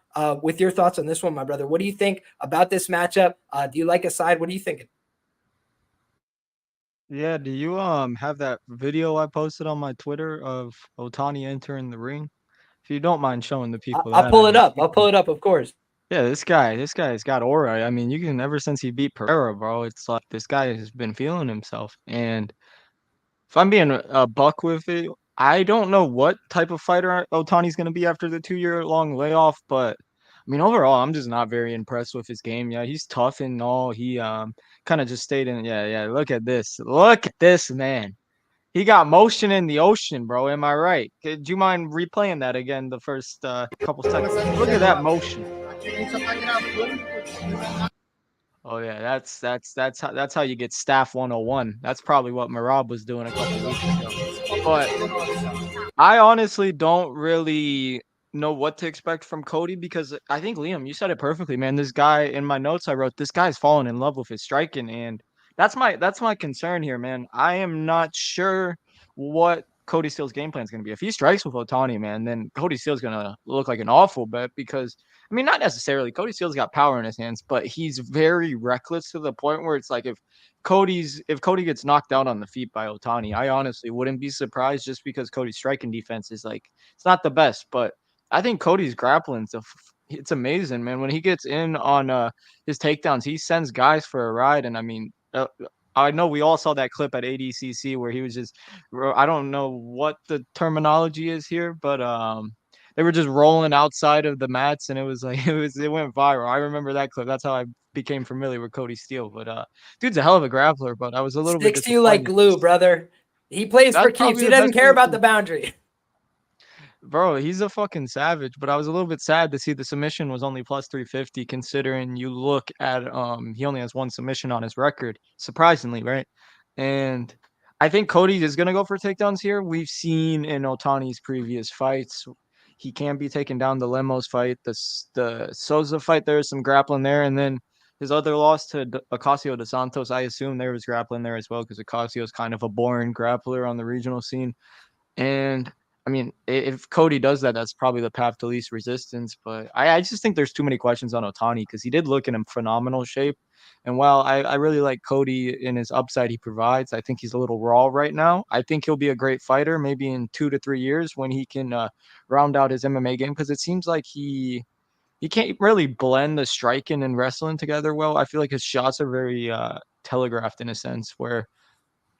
with your thoughts on this one, my brother. What do you think about this matchup? Do you like a side? What are you thinking? Yeah, do you have that video I posted on my Twitter of Ottoni entering the ring? If you don't mind showing the people I'll that, pull I it mean, up. I'll pull it up, of course. yeah, this guy's got aura. I mean, you can ever since he beat Pereira, bro, it's like this guy has been feeling himself. And If I'm being a buck with it, I don't know what type of fighter Otani's going to be after the 2-year long layoff, but I mean, overall, I'm just not very impressed with his game. Yeah, he's tough and all. He kind of just stayed in. Yeah. Look at this. Look at this, man. He got motion in the ocean, bro. Am I right? Do you mind replaying that again? The first couple seconds. Look at that motion. Oh yeah, that's how you get staff 101. That's probably what Marab was doing a couple weeks ago. But I honestly don't really know what to expect from Kody because I think Liam, you said it perfectly, man. This guy in my notes I wrote, this guy's fallen in love with his striking, and that's my concern here, man. I am not sure what Cody Steele's game plan is going to be. If he strikes with Ottoni, man, then Cody Steele's going to look like an awful bet because I mean, not necessarily. Cody Steele's got power in his hands, but he's very reckless to the point where it's like if Cody gets knocked out on the feet by Ottoni, I honestly wouldn't be surprised just because Cody's striking defense is like it's not the best, but I think Cody's grappling it's amazing, man. When he gets in on his takedowns, he sends guys for a ride, and I mean, I know we all saw that clip at ADCC where he was just I don't know what the terminology is here, but they were just rolling outside of the mats, and it was like it went viral. I remember that clip. That's how I became familiar with Cody Steele. But dude's a hell of a grappler. But I was a little bit Sticks to you like disappointed. glue, brother. He plays for That's keeps. probably He the doesn't best way care to about put the it. boundary. Bro, he's a fucking savage. But I was a little bit sad to see the submission was only plus 350, considering you look at he only has one submission on his record, surprisingly, right? And I think Cody is gonna go for takedowns here. We've seen in Otani's previous fights, he can be taken down. The Lemos fight, the Souza fight, there's some grappling there, and then his other loss to Ocasio de Santos, I assume there was grappling there as well because Ocasio is kind of a boring grappler on the regional scene. And I mean, if Cody does that, that's probably the path to least resistance. But I just think there's too many questions on Ottoni because he did look in phenomenal shape. And while I really like Cody in his upside he provides, I think he's a little raw right now. I think he'll be a great fighter maybe in 2 to 3 years when he can round out his MMA game because it seems like he can't really blend the striking and wrestling together well. I feel like his shots are very telegraphed in a sense where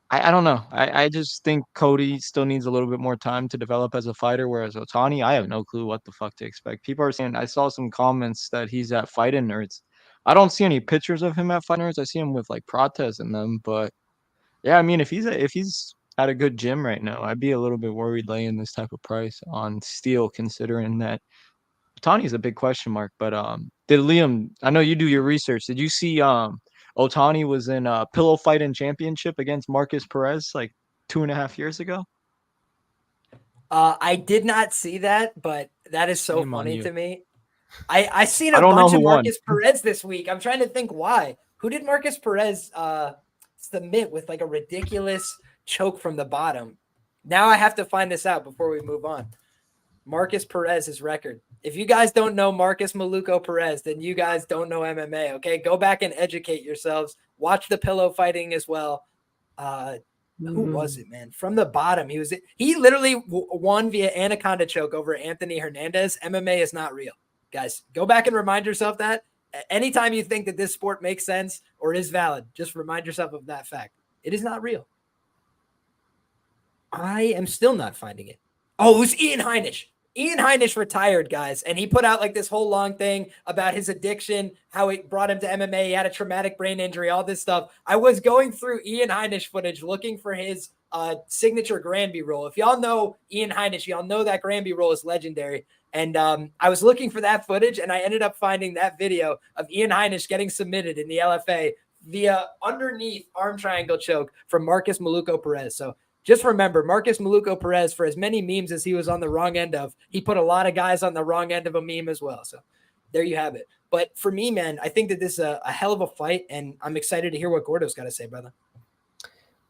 I don't know. I just think Cody still needs a little bit more time to develop as a fighter, whereas Ottoni, I have no clue what the fuck to expect. People are saying I saw some comments that he's at Fighting Nerds. I don't see any pictures of him at Fighting Nerds. I see him with like Protez in them, but yeah, I mean if he's at a good gym right now, I'd be a little bit worried laying this type of price on Steele, considering that Otani's a big question mark. But did Liam? I know you do your research. Did you see Ottani was in a pillow fighting championship against Marcus Perez like 2.5 years ago? I did not see that, but that is so Shame on funny you. to me. I seen I a don't know bunch who of won. Marcus Perez this week. I'm trying to think why. Who did Marcus Perez submit with like a ridiculous choke from the bottom? Now I have to find this out before we move on. Marcus Perez's record. If you guys don't know Marcus Maluco Perez, then you guys don't know MMA. Okay, go back and educate yourselves. Watch the pillow fighting as well. Who was it, man? From the bottom, he literally won via anaconda choke over Anthony Hernandez. MMA is not real, guys. Go back and remind yourself that anytime you think that this sport makes sense or is valid, just remind yourself of that fact. It is not real. I am still not finding it. Oh, it was Ian Heinisch. Ian Heinisch retired, guys, and he put out like this whole long thing about his addiction, how it brought him to MMA. He had a traumatic brain injury, all this stuff. I was going through Ian Heinisch footage looking for his signature Granby roll. If y'all know Ian Heinisch, y'all know that Granby roll is legendary. And I was looking for that footage, and I ended up finding that video of Ian Heinisch getting submitted in the LFA via underneath arm triangle choke from Marcus Maluco Perez. So just remember, Marcus Maluco Perez, for as many memes as he was on the wrong end of, he put a lot of guys on the wrong end of a meme as well. So there you have it. But for me, man, I think that this is a hell of a fight, and I'm excited to hear what Gordo's got to say, brother.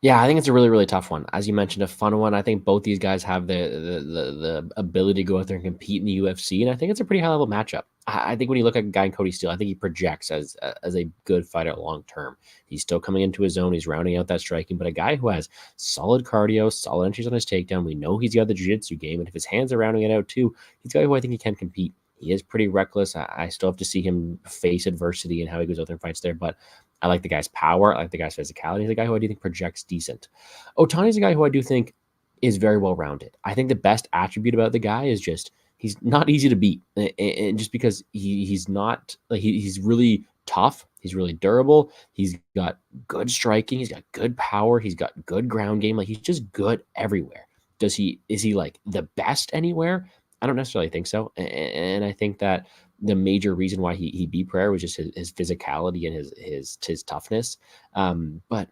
Yeah, I think it's a really, really tough one. As you mentioned, a fun one. I think both these guys have the ability to go out there and compete in the UFC, and I think it's a pretty high level matchup. I think when you look at a guy in Cody Steele, I think he projects as a good fighter long term. He's still coming into his own. He's rounding out that striking, but a guy who has solid cardio, solid entries on his takedown. We know he's got the jiu-jitsu game, and if his hands are rounding it out too, he's a guy who I think he can compete. He is pretty reckless. I still have to see him face adversity and how he goes out there and fights there. But I like the guy's power. I like the guy's physicality. He's a guy who I do think projects decent. Ohtani's a guy who I do think is very well-rounded. I think the best attribute about the guy is just he's not easy to beat. And just because he's not like he's really tough, he's really durable, he's got good striking, he's got good power, he's got good ground game. Like he's just good everywhere. Is he like the best anywhere? I don't necessarily think so. And I think that the major reason why he beat Pereira was just his physicality and his toughness. But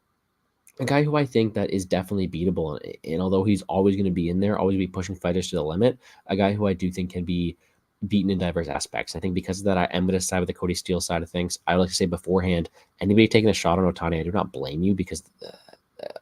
a guy who I think that is definitely beatable, and although he's always going to be in there, always be pushing fighters to the limit, a guy who I do think can be beaten in diverse aspects. I think because of that, I am going to side with the Cody Steele side of things. I like to say beforehand, anybody taking a shot on Ottoni, I do not blame you because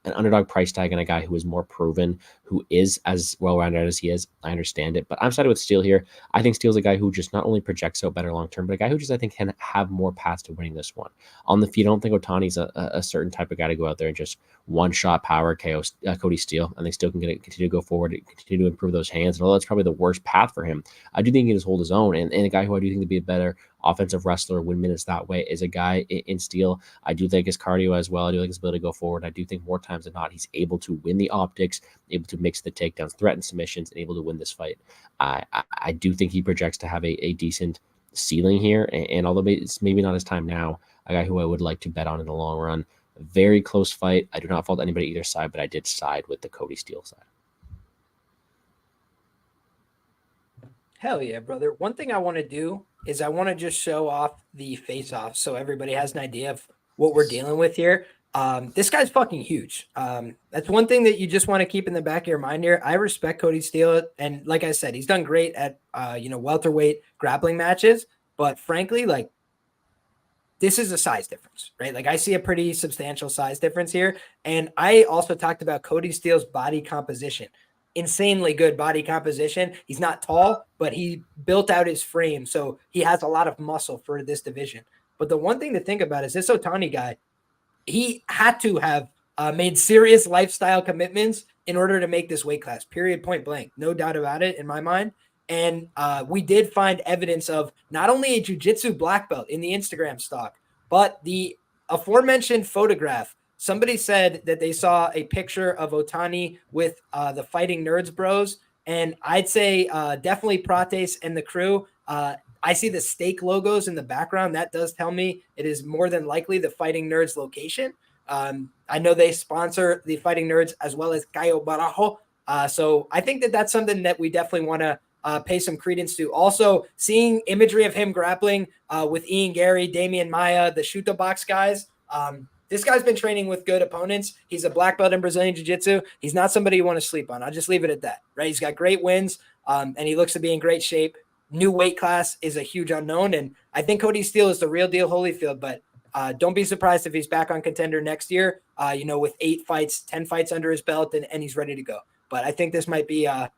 an underdog price tag and a guy who is more proven, who is as well-rounded as he is, I understand it. But I'm sided with Steele here. I think Steele's a guy who just not only projects out better long-term, but a guy who just I think can have more paths to winning this one. On the feet, I don't think Ohtani's a certain type of guy to go out there and just one-shot power KO Cody Steele. I think Steele can continue to go forward, continue to improve those hands. And although that's probably the worst path for him, I do think he can just hold his own. And a guy who I do think to be a better offensive wrestler, win minutes that way, is a guy in Steele. I do think his cardio as well. I do like his ability to go forward. I do think more times than not, he's able to win the optics, able to mix the takedowns, threaten submissions, and able to win this fight. I do think he projects to have a decent ceiling here. And although it's maybe not his time now, a guy who I would like to bet on in the long run. Very close fight. I do not fault anybody either side, but I did side with the Cody Steele side. Hell yeah, brother. One thing I want to do is I want to just show off the face-off so everybody has an idea of what we're dealing with here. This guy's fucking huge. That's one thing that you just want to keep in the back of your mind here. I respect Cody Steele, and like I said, he's done great at welterweight grappling matches. But frankly, like this is a size difference, right? Like I see a pretty substantial size difference here. And I also talked about Cody Steele's body composition. Insanely good body composition. He's not tall, but he built out his frame. So he has a lot of muscle for this division. But the one thing to think about is this Ottoni guy, he had to have made serious lifestyle commitments in order to make this weight class, period, point blank. No doubt about it in my mind. And we did find evidence of not only a jiu-jitsu black belt in the Instagram stock, but the aforementioned photograph. Somebody said that they saw a picture of Ottoni with the Fighting Nerds bros. And I'd say definitely Prates and the crew. I see the steak logos in the background. That does tell me it is more than likely the Fighting Nerds location. I know they sponsor the Fighting Nerds as well as Cayo Barajo. So I think that that's something that we definitely want to pay some credence to. Also, seeing imagery of him grappling with Ian Gary, Damian Maia, the shoot the box guys. This guy's been training with good opponents. He's a black belt in Brazilian Jiu-Jitsu. He's not somebody you want to sleep on. I'll just leave it at that, right? He's got great wins, and he looks to be in great shape. New weight class is a huge unknown, and I think Cody Steele is the real deal Holyfield, but don't be surprised if he's back on Contender next year, with 8 fights, 10 fights under his belt, and he's ready to go. But I think this might be a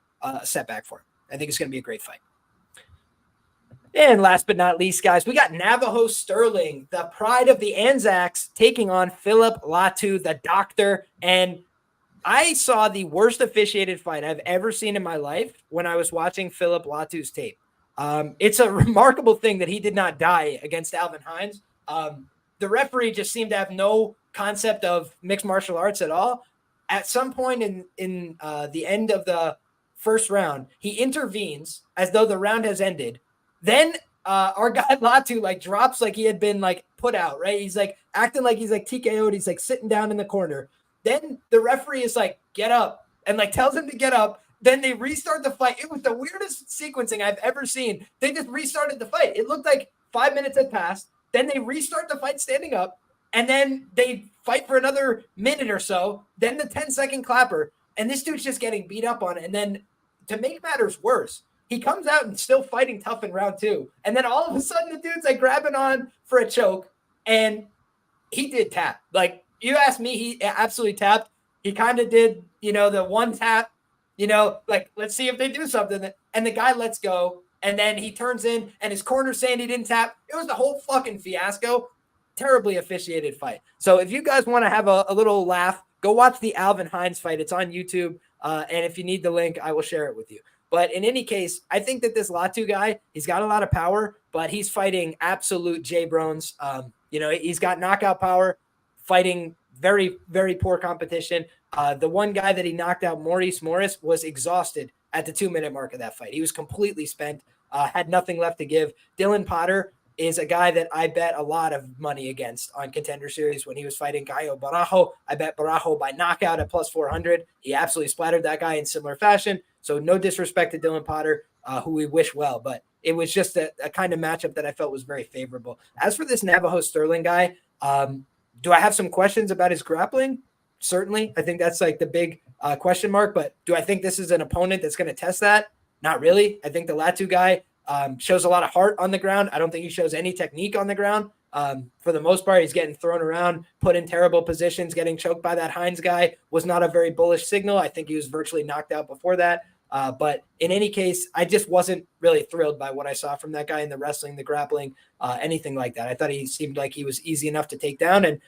setback for him. I think it's going to be a great fight. And last but not least, guys, we got Navajo Stirling, the pride of the Anzacs, taking on Phillip Latu, the doctor. And I saw the worst officiated fight I've ever seen in my life when I was watching Phillip Latu's tape. It's a remarkable thing that he did not die against Alvin Hines. The referee just seemed to have no concept of mixed martial arts at all. At some point in the end of the first round, he intervenes as though the round has ended. Then our guy Latu drops like he had been put out, right? He's acting like he's TKO'd. He's sitting down in the corner. Then the referee is get up and tells him to get up. Then they restart the fight. It was the weirdest sequencing I've ever seen. They just restarted the fight. It looked like 5 minutes had passed. Then they restart the fight standing up. And then they fight for another minute or so. Then the 10-second clapper. And this dude's just getting beat up on it. And then to make matters worse, he comes out and still fighting tough in round 2. And then all of a sudden the dude's grabbing on for a choke. And he did tap. You asked me, he absolutely tapped. He kind of did, the one tap, let's see if they do something. And the guy lets go. And then he turns in and his corner's saying he didn't tap. It was the whole fucking fiasco. Terribly officiated fight. So if you guys want to have a little laugh, go watch the Alvin Hines fight. It's on YouTube. And if you need the link, I will share it with you. But in any case, I think that this Latu guy, he's got a lot of power, but he's fighting absolute J-Brones. He's got knockout power, fighting very, very poor competition. The one guy that he knocked out, Maurice Morris, was exhausted at the 2-minute mark of that fight. He was completely spent, had nothing left to give. Dylan Potter is a guy that I bet a lot of money against on Contender Series when he was fighting Caio Barajo. I bet Barajo by knockout at plus 400. He absolutely splattered that guy in similar fashion. So no disrespect to Dylan Potter, who we wish well, but it was just a kind of matchup that I felt was very favorable. As for this Navajo Sterling guy, do I have some questions about his grappling? Certainly. I think that's like the big question mark, but do I think this is an opponent that's going to test that? Not really. I think the Latu guy shows a lot of heart on the ground. I don't think he shows any technique on the ground. For the most part, he's getting thrown around, put in terrible positions, getting choked by that Hines guy was not a very bullish signal. I think he was virtually knocked out before that. But in any case, I just wasn't really thrilled by what I saw from that guy in the wrestling, the grappling, anything like that. I thought he seemed like he was easy enough to take down and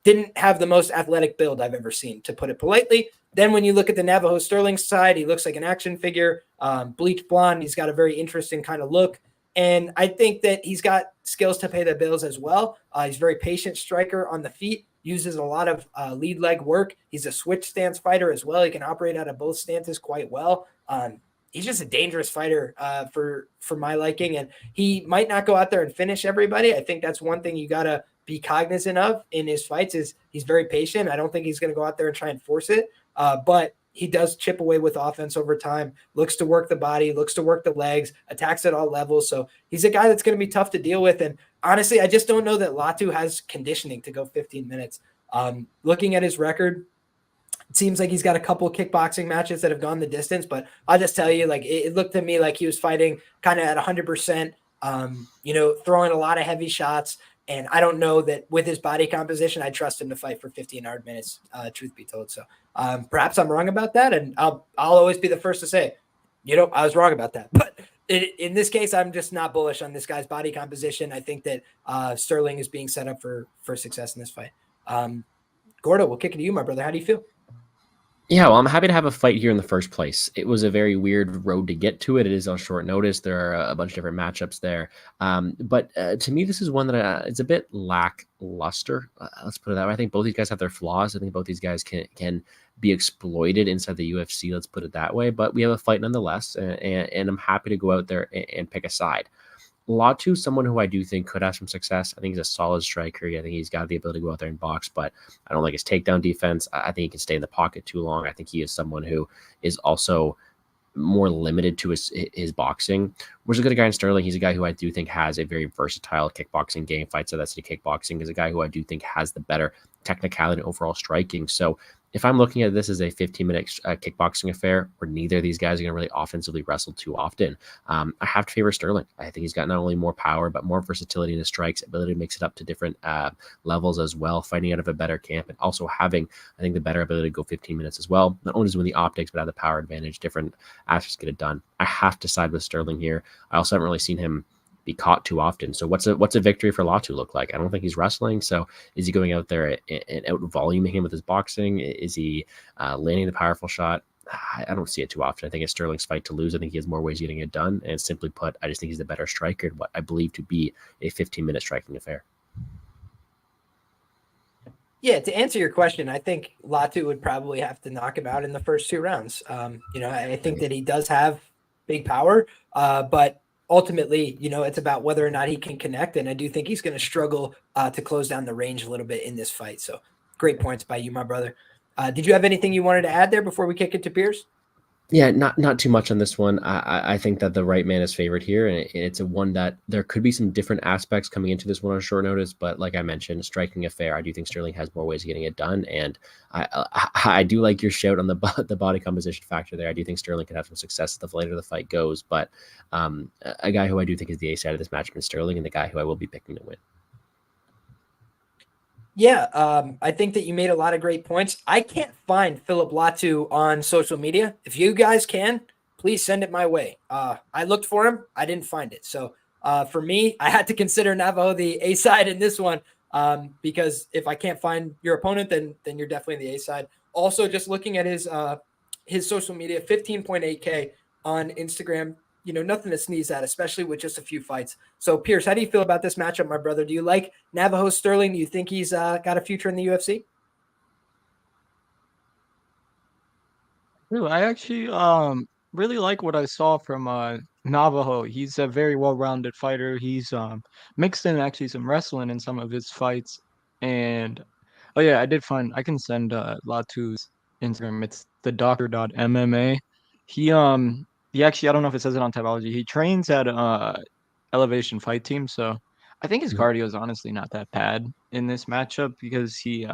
didn't have the most athletic build I've ever seen, to put it politely. Then when you look at the Navajo Sterling side, he looks like an action figure, bleached blonde. He's got a very interesting kind of look. And I think that he's got skills to pay the bills as well. He's a very patient striker on the feet, uses a lot of lead leg work. He's a switch stance fighter as well. He can operate out of both stances quite well. He's just a dangerous fighter for my liking. And he might not go out there and finish everybody. I think that's one thing you got to be cognizant of in his fights is he's very patient. I don't think he's going to go out there and try and force it. But he does chip away with offense over time, looks to work the body, looks to work the legs, attacks at all levels. So he's a guy that's going to be tough to deal with. And honestly, I just don't know that Latu has conditioning to go 15 minutes. Looking at his record, it seems like he's got a couple of kickboxing matches that have gone the distance, but I'll just tell you, like, it looked to me like he was fighting kind of at 100%, throwing a lot of heavy shots. And I don't know that with his body composition, I trust him to fight for 15 hard minutes, truth be told. So perhaps I'm wrong about that. And I'll always be the first to say, I was wrong about that. But in this case, I'm just not bullish on this guy's body composition. I think that Sterling is being set up for success in this fight. Gordo, we'll kick it to you, my brother. How do you feel? Yeah, well, I'm happy to have a fight here in the first place. It was a very weird road to get to it. It is on short notice. There are a bunch of different matchups there. But to me, this is one that it's a bit lackluster. Let's put it that way. I think both these guys have their flaws. I think both these guys can be exploited inside the UFC. Let's put it that way. But we have a fight nonetheless, and I'm happy to go out there and pick a side. Latu, someone who I do think could have some success. I think he's a solid striker. I think he's got the ability to go out there and box, but I don't like his takedown defense. I think he can stay in the pocket too long. I think he is someone who is also more limited to his boxing. Whereas a good guy in Sterling, he's a guy who I do think has a very versatile kickboxing game. Fights at that city kickboxing is a guy who I do think has the better technicality and overall striking. So if I'm looking at this as a 15-minute kickboxing affair where neither of these guys are going to really offensively wrestle too often, I have to favor Sterling. I think he's got not only more power, but more versatility in his strikes, ability to mix it up to different levels as well, fighting out of a better camp, and also having, I think, the better ability to go 15 minutes as well. Not only does win the optics, but have the power advantage, different aspects get it done. I have to side with Sterling here. I also haven't really seen him be caught too often. So what's a victory for Latu look like? I don't think he's wrestling. So is he going out there and out voluming him with his boxing? Is he landing the powerful shot? I don't see it too often. I think it's Sterling's fight to lose. I think he has more ways of getting it done. And simply put, I just think he's the better striker in what I believe to be a 15-minute striking affair. Yeah, to answer your question, I think Latu would probably have to knock him out in the first 2 rounds. I think that he does have big power, but ultimately, it's about whether or not he can connect. And I do think he's going to struggle to close down the range a little bit in this fight. So great points by you, my brother. Did you have anything you wanted to add there before we kick it to Piers? Yeah, not too much on this one. I think that the right man is favored here, and it's a one that there could be some different aspects coming into this one on short notice. But like I mentioned, striking affair. I do think Sterling has more ways of getting it done, and I do like your shout on the body composition factor there. I do think Sterling could have some success the later the fight goes, but a guy who I do think is the A side of this matchup is Sterling, and the guy who I will be picking to win. Yeah, I think that you made a lot of great points. I can't find Phillip Latu on social media. If you guys can, please send it my way. I looked for him. I didn't find it. So for me, I had to consider Navajo the A side in this one because if I can't find your opponent, then you're definitely the A side. Also, just looking at his social media, 15.8K on Instagram, nothing to sneeze at, especially with just a few fights. So, Pierce, how do you feel about this matchup, my brother? Do you like Navajo Stirling? Do you think he's got a future in the UFC? Ooh, I actually really like what I saw from Navajo. He's a very well-rounded fighter. He's mixed in actually some wrestling in some of his fights. And oh yeah, I can send Latu's Instagram. It's the doctor.mma. He actually, I don't know if it says it on Typology. He trains at Elevation Fight Team, so I think his Mhm. cardio is honestly not that bad in this matchup because he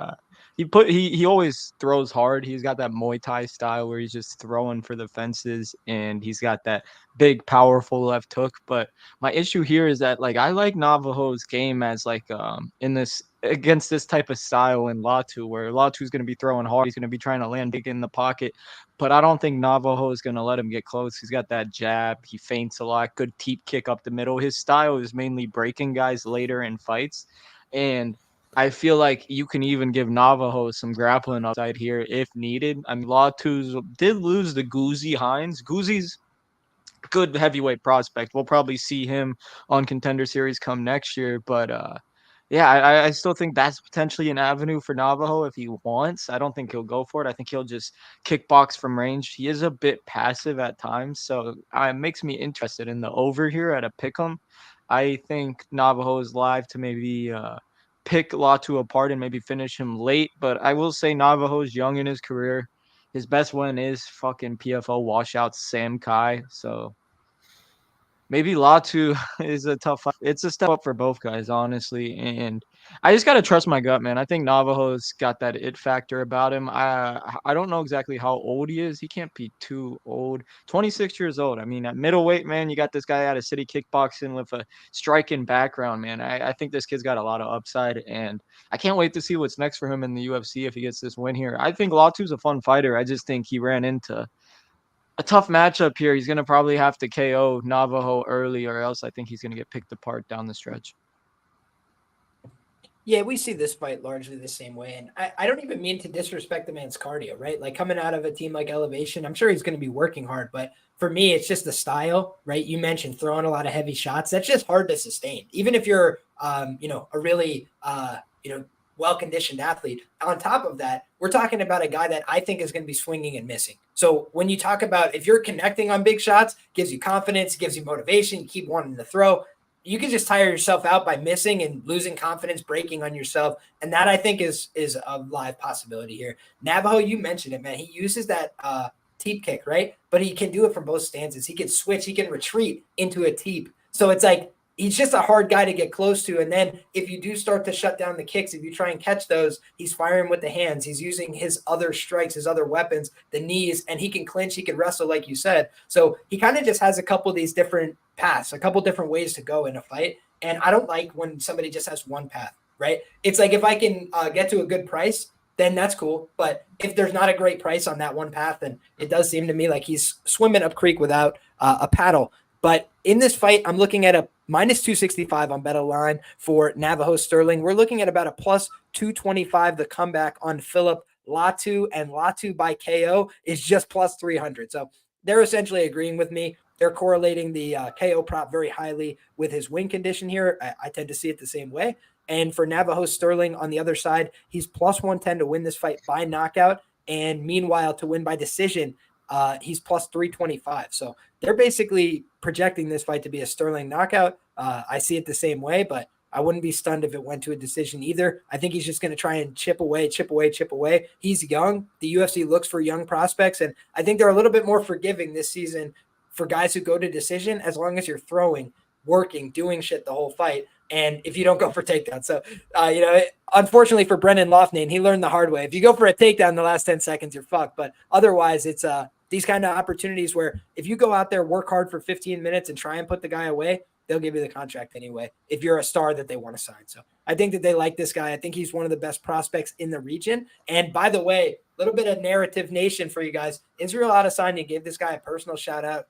always throws hard. He's got that Muay Thai style where he's just throwing for the fences, and he's got that big, powerful left hook. But my issue here is that like I like Navajo's game as like in this against this type of style in Latu, where Latu's going to be throwing hard. He's going to be trying to land big in the pocket, but I don't think Navajo is going to let him get close. He's got that jab. He feints a lot. Good teep kick up the middle. His style is mainly breaking guys later in fights, and I feel like you can even give Navajo some grappling upside here if needed. I mean, Latu's did lose the Goozy Hines. Goozy's good heavyweight prospect. We'll probably see him on Contender Series come next year, but yeah, I still think that's potentially an avenue for Navajo if he wants. I don't think he'll go for it. I think he'll just kickbox from range. He is a bit passive at times, so it makes me interested in the over here at a pick'em. I think Navajo is live to maybe pick Latu apart and maybe finish him late, but I will say Navajo's young in his career. His best win is fucking PFO washout Sam Kai. So maybe Latu is a tough fight. It's a step up for both guys, honestly. And I just gotta trust my gut, man. I think Navajo's got that it factor about him. I don't know exactly how old he is. He can't be too old. 26 years old. I mean, at middleweight, man, you got this guy out of city kickboxing with a striking background, man. I think this kid's got a lot of upside, and I can't wait to see what's next for him in the UFC if he gets this win here. I think Latu's a fun fighter. I just think he ran into a tough matchup here. He's going to probably have to KO Navajo early, or else I think he's going to get picked apart down the stretch. Yeah, we see this fight largely the same way. And I don't even mean to disrespect the man's cardio, right? Like coming out of a team like Elevation, I'm sure he's going to be working hard. But for me, it's just the style, right? You mentioned throwing a lot of heavy shots. That's just hard to sustain. Even if you're, a really, well-conditioned athlete. On top of that, we're talking about a guy that I think is going to be swinging and missing. So when you talk about if you're connecting on big shots, gives you confidence, gives you motivation, you keep wanting to throw. You can just tire yourself out by missing and losing confidence, breaking on yourself. And that I think is a live possibility here. Navajo, you mentioned it, man. He uses that teep kick, right? But he can do it from both stances. He can switch, he can retreat into a teep. So it's like he's just a hard guy to get close to. And then if you do start to shut down the kicks, if you try and catch those, he's firing with the hands. He's using his other strikes, his other weapons, the knees, and he can clinch, he can wrestle, like you said. So he kind of just has a couple of these different paths, a couple different ways to go in a fight. And I don't like when somebody just has one path, right? It's like if I can get to a good price, then that's cool. But if there's not a great price on that one path, then it does seem to me like he's swimming up creek without a paddle. But in this fight, I'm looking at a minus 265 on BetOnline for Navajo Stirling. We're looking at about a plus 225. The comeback on Phillip Latu, and Latu by KO is just plus 300. So they're essentially agreeing with me. They're correlating the KO prop very highly with his win condition here. I tend to see it the same way. And for Navajo Stirling on the other side, he's plus 110 to win this fight by knockout. And meanwhile, to win by decision, he's plus 325. So they're basically projecting this fight to be a Stirling knockout. I see it the same way, but I wouldn't be stunned if it went to a decision either. I think he's just going to try and chip away. He's young. The UFC looks for young prospects, and I think they're a little bit more forgiving this season for guys who go to decision as long as you're throwing, working, doing shit the whole fight, and if you don't go for takedown. So, unfortunately for Brendan Loughnane, he learned the hard way. If you go for a takedown in the last 10 seconds, you're fucked. But otherwise, it's these kind of opportunities where if you go out there, work hard for 15 minutes and try and put the guy away, they'll give you the contract anyway if you're a star that they want to sign. So I think that they like this guy. I think he's one of the best prospects in the region. And by the way, a little bit of narrative nation for you guys. Israel Adesanya gave this guy a personal shout out.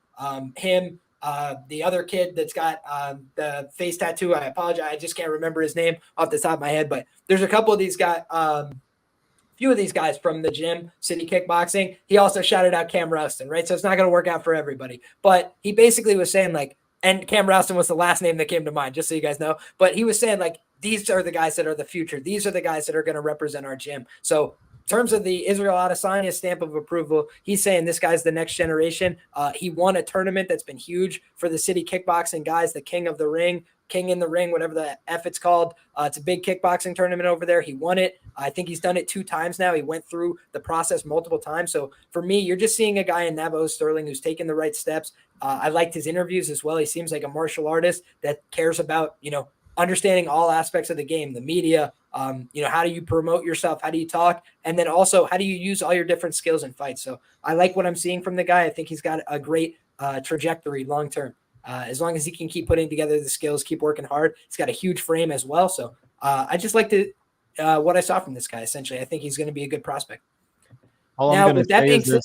The other kid that's got the face tattoo, I apologize. I just can't remember his name off the top of my head, but there's a couple of these guys. few of these guys from the gym, City Kickboxing. He also shouted out Cam Rouston, right? So it's not going to work out for everybody. But he basically was saying like, and Cam Rouston was the last name that came to mind, just so you guys know. But he was saying like, these are the guys that are the future. These are the guys that are going to represent our gym. So in terms of the Israel Adesanya stamp of approval, he's saying this guy's the next generation. He won a tournament that's been huge for the City Kickboxing guys, the King of the Ring, King in the Ring, whatever the F it's called. It's a big kickboxing tournament over there. He won it. I think he's done it 2 times now. He went through the process multiple times. So for me, you're just seeing a guy in Navajo Sterling who's taking the right steps. I liked his interviews as well. He seems like a martial artist that cares about, understanding all aspects of the game, the media, how do you promote yourself? How do you talk? And then also, how do you use all your different skills in fights? So I like what I'm seeing from the guy. I think he's got a great trajectory long-term. As long as he can keep putting together the skills, keep working hard. He's got a huge frame as well. So I just like what I saw from this guy, essentially. I think he's going to be a good prospect. All I'm going to say is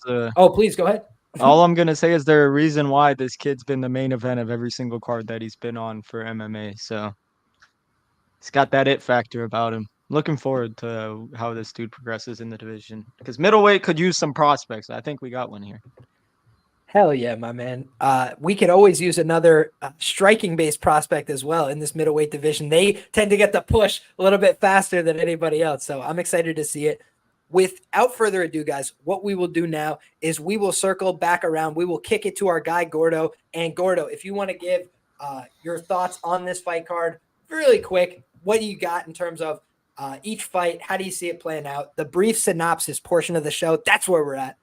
please go ahead. All I'm going to say is there a reason why this kid's been the main event of every single card that he's been on for MMA. So he's got that it factor about him. Looking forward to how this dude progresses in the division because middleweight could use some prospects. I think we got one here. Hell yeah, my man. We could always use another striking-based prospect as well in this middleweight division. They tend to get the push a little bit faster than anybody else, so I'm excited to see it. Without further ado, guys, what we will do now is we will circle back around. We will kick it to our guy, Gordo. And Gordo, if you want to give your thoughts on this fight card really quick, what do you got in terms of each fight? How do you see it playing out? The brief synopsis portion of the show, that's where we're at.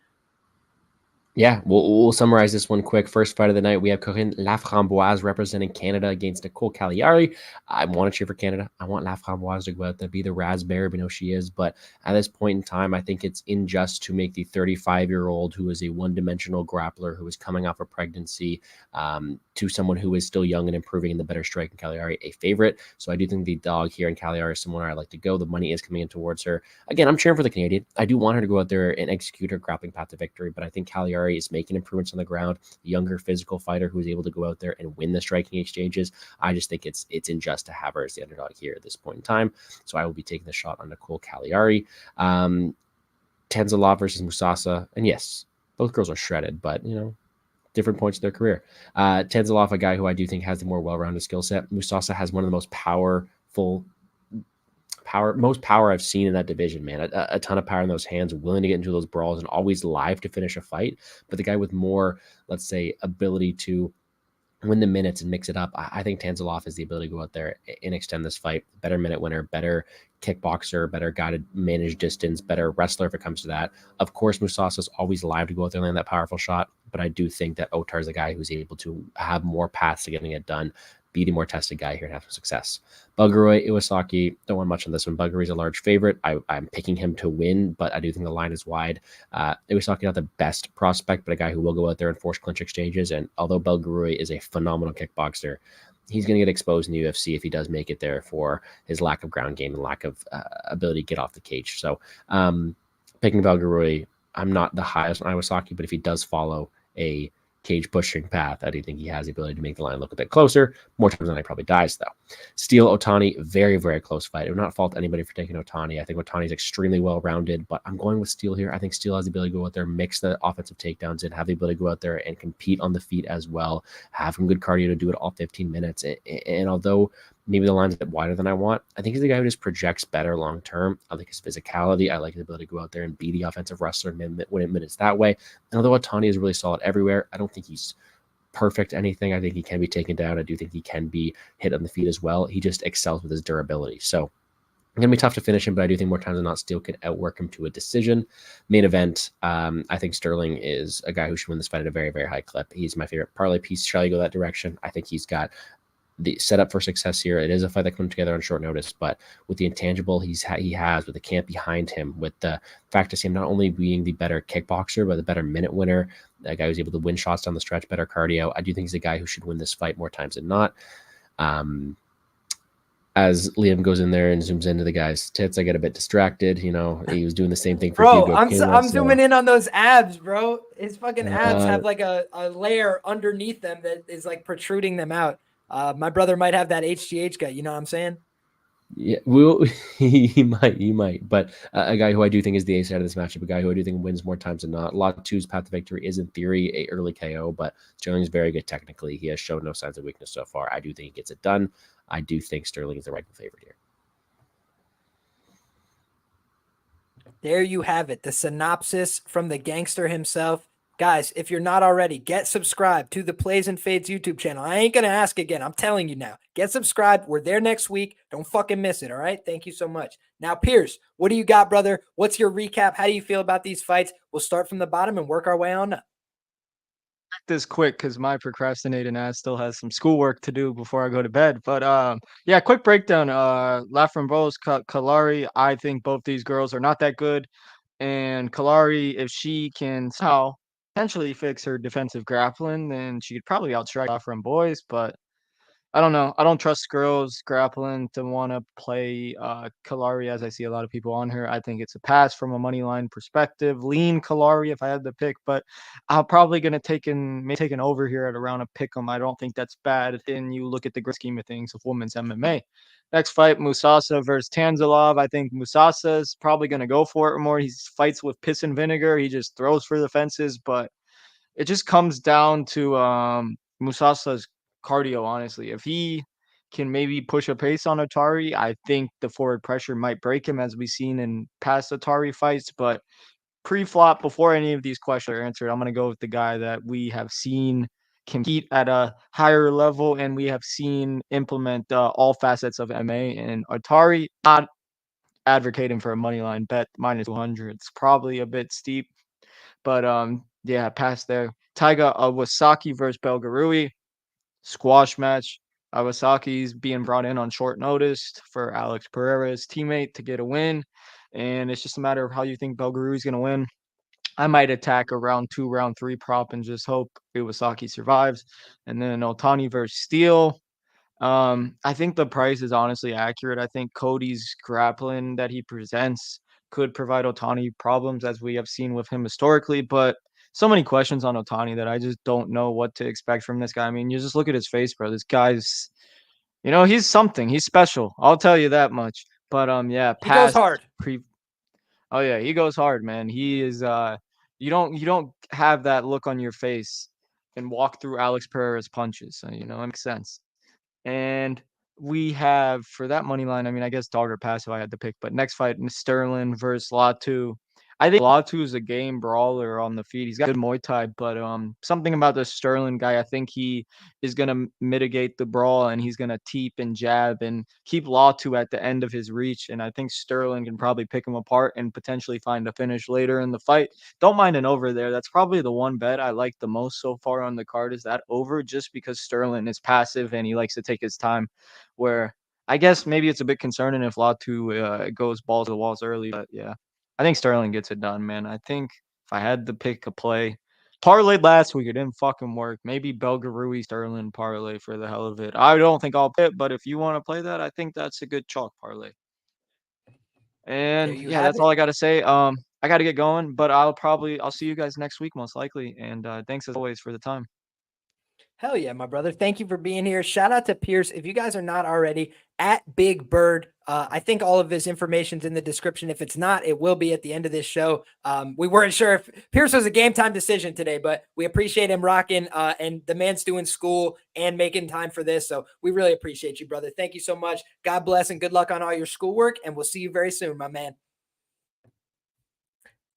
Yeah, we'll summarize this one quick. First fight of the night, we have Corinne Laframboise representing Canada against Nicolle Caliari. I want to cheer for Canada. I want Laframboise to go out there, be the raspberry. We know she is. But at this point in time, I think it's unjust to make the 35-year-old who is a one-dimensional grappler who is coming off a pregnancy to someone who is still young and improving in the better strike in Caliari a favorite. So I do think the dog here in Caliari is someone I'd like to go. The money is coming in towards her. Again, I'm cheering for the Canadian. I do want her to go out there and execute her grappling path to victory, but I think Caliari is making improvements on the ground. The younger physical fighter who is able to go out there and win the striking exchanges. I just think it's unjust to have her as the underdog here at this point in time. So I will be taking the shot on Nicolle Caliari. Tanzilov versus Musasa. And yes, both girls are shredded, but different points of their career. Tanzilov, a guy who I do think has the more well-rounded skill set. Musasa has one of the most most power I've seen in that division, man. A ton of power in those hands, willing to get into those brawls and always live to finish a fight. But the guy with more, let's say, ability to win the minutes and mix it up. I think Tanzilov has the ability to go out there and extend this fight. Better minute winner, better kickboxer, better guy to manage distance, better wrestler if it comes to that. Of course, Musasa is always live to go out there and land that powerful shot. But I do think that Otar is a guy who's able to have more paths to getting it done, be the more tested guy here and have some success. Belgaroui, Iwasaki, don't want much on this one. Belgaroui's a large favorite. I'm picking him to win, but I do think the line is wide. Iwasaki, not the best prospect, but a guy who will go out there and force clinch exchanges. And although Belgaroui is a phenomenal kickboxer, he's going to get exposed in the UFC if he does make it there for his lack of ground game and lack of ability to get off the cage. So picking Belgaroui, I'm not the highest on Iwasaki, but if he does follow a cage pushing path, I do think he has the ability to make the line look a bit closer. More times than I probably dies, though. Steele, Ottoni, very, very close fight. I would not fault anybody for taking Ottoni. I think Ottoni is extremely well-rounded, but I'm going with Steele here. I think Steele has the ability to go out there, mix the offensive takedowns in, have the ability to go out there and compete on the feet as well, have some good cardio to do it all 15 minutes. And although maybe the line's a bit wider than I want, I think he's the guy who just projects better long-term. I like his physicality. I like his ability to go out there and be the offensive wrestler and win minutes that way. And although Ottoni is really solid everywhere, I don't think he's perfect anything. I think he can be taken down. I do think he can be hit on the feet as well. He just excels with his durability. So it's going to be tough to finish him, but I do think more times than not, Steele could outwork him to a decision. Main event, I think Stirling is a guy who should win this fight at a very, very high clip. He's my favorite parlay piece. Shall you go that direction? I think he's got the setup for success here. It is a fight that comes together on short notice, but with the intangible he has, with the camp behind him, with the fact of him not only being the better kickboxer, but the better minute winner, a guy who's able to win shots down the stretch, better cardio. I do think he's a guy who should win this fight more times than not. As Liam goes in there and zooms into the guy's tits, I get a bit distracted. He was doing the same thing for bro. Hugo I'm Quemuel, zooming in on those abs, bro. His fucking abs have like a layer underneath them that is like protruding them out. My brother might have that HGH guy. You know what I'm saying? Yeah, well, he might, but a guy who I do think is the ace out of this matchup, a guy who I do think wins more times than not. Latu's path to victory is in theory a early KO, but Sterling is very good technically. He has shown no signs of weakness so far. I do think he gets it done. I do think Sterling is the rightful favorite here. There you have it. The synopsis from the gangster himself. Guys, if you're not already, get subscribed to the Plays and Fades YouTube channel. I ain't going to ask again. I'm telling you now. Get subscribed. We're there next week. Don't fucking miss it. All right. Thank you so much. Now, Pierce, what do you got, brother? What's your recap? How do you feel about these fights? We'll start from the bottom and work our way on up. This quick because my procrastinating ass still has some schoolwork to do before I go to bed. But yeah, quick breakdown. Laframboise, Caliari. I think both these girls are not that good. And Caliari, if she can somehow potentially fix her defensive grappling, then she could probably outstrike Laframboise. But I don't know. I don't trust girls grappling to want to play Caliari as I see a lot of people on her. I think it's a pass from a money line perspective. Lean Caliari if I had to pick, but I'm probably gonna take an over here at around a pick 'em. I don't think that's bad. Then you look at the grand scheme of things of women's MMA. Next fight, Musasa versus Tanzilov. I think Musasa is probably gonna go for it more. He fights with piss and vinegar. He just throws for the fences, but it just comes down to Musasa's cardio, honestly. If he can maybe push a pace on Otari, I think the forward pressure might break him as we've seen in past Otari fights. But pre-flop, before any of these questions are answered, I'm going to go with the guy that we have seen compete at a higher level and we have seen implement all facets of MA. And Otari, not advocating for a money line bet minus 200. It's probably a bit steep. But yeah, pass there. Taiga Iwasaki versus Belgaroui. Squash match. Iwasaki's being brought in on short notice for Alex Pereira's teammate to get a win. And it's just a matter of how you think Belgaroui's going to win. I might attack a round 2, round 3 prop and just hope Iwasaki survives. And then Ottoni versus Steele. I think the price is honestly accurate. I think Kody's grappling that he presents could provide Ottani problems as we have seen with him historically, but so many questions on Ottani that I just don't know what to expect from this guy. I mean, you just look at his face, bro. This guy's, he's something. He's special. I'll tell you that much. But yeah, He goes past hard. Oh yeah, he goes hard, man. He is you don't have that look on your face and walk through Alex Pereira's punches. So, it makes sense. And we have for that money line, I mean, I guess dog or pass if I had to pick, but next fight Sterling versus Latu. I think Latu is a game brawler on the feet. He's got good Muay Thai, but something about the Sterling guy, I think he is gonna mitigate the brawl and he's gonna teep and jab and keep Latu at the end of his reach. And I think Sterling can probably pick him apart and potentially find a finish later in the fight. Don't mind an over there. That's probably the one bet I like the most so far on the card is that over, just because Sterling is passive and he likes to take his time. Where I guess maybe it's a bit concerning if Latu goes balls to the walls early, but yeah, I think Sterling gets it done, man. I think if I had to pick a play, parlayed last week, it didn't fucking work. Maybe Belgaroui Sterling parlay for the hell of it. I don't think I'll pit, but if you want to play that, I think that's a good chalk parlay. There And you yeah, have that's it. all I got to say. I got to get going, but I'll see you guys next week most likely. And thanks as always for the time. Hell yeah, my brother. Thank you for being here. Shout out to Pierce. If you guys are not already, at Big Bird, I think all of his information's in the description. If it's not, it will be at the end of this show. We weren't sure if Pierce was a game time decision today, but we appreciate him rocking and the man's doing school and making time for this. So we really appreciate you, brother. Thank you so much. God bless and good luck on all your schoolwork. And we'll see you very soon, my man.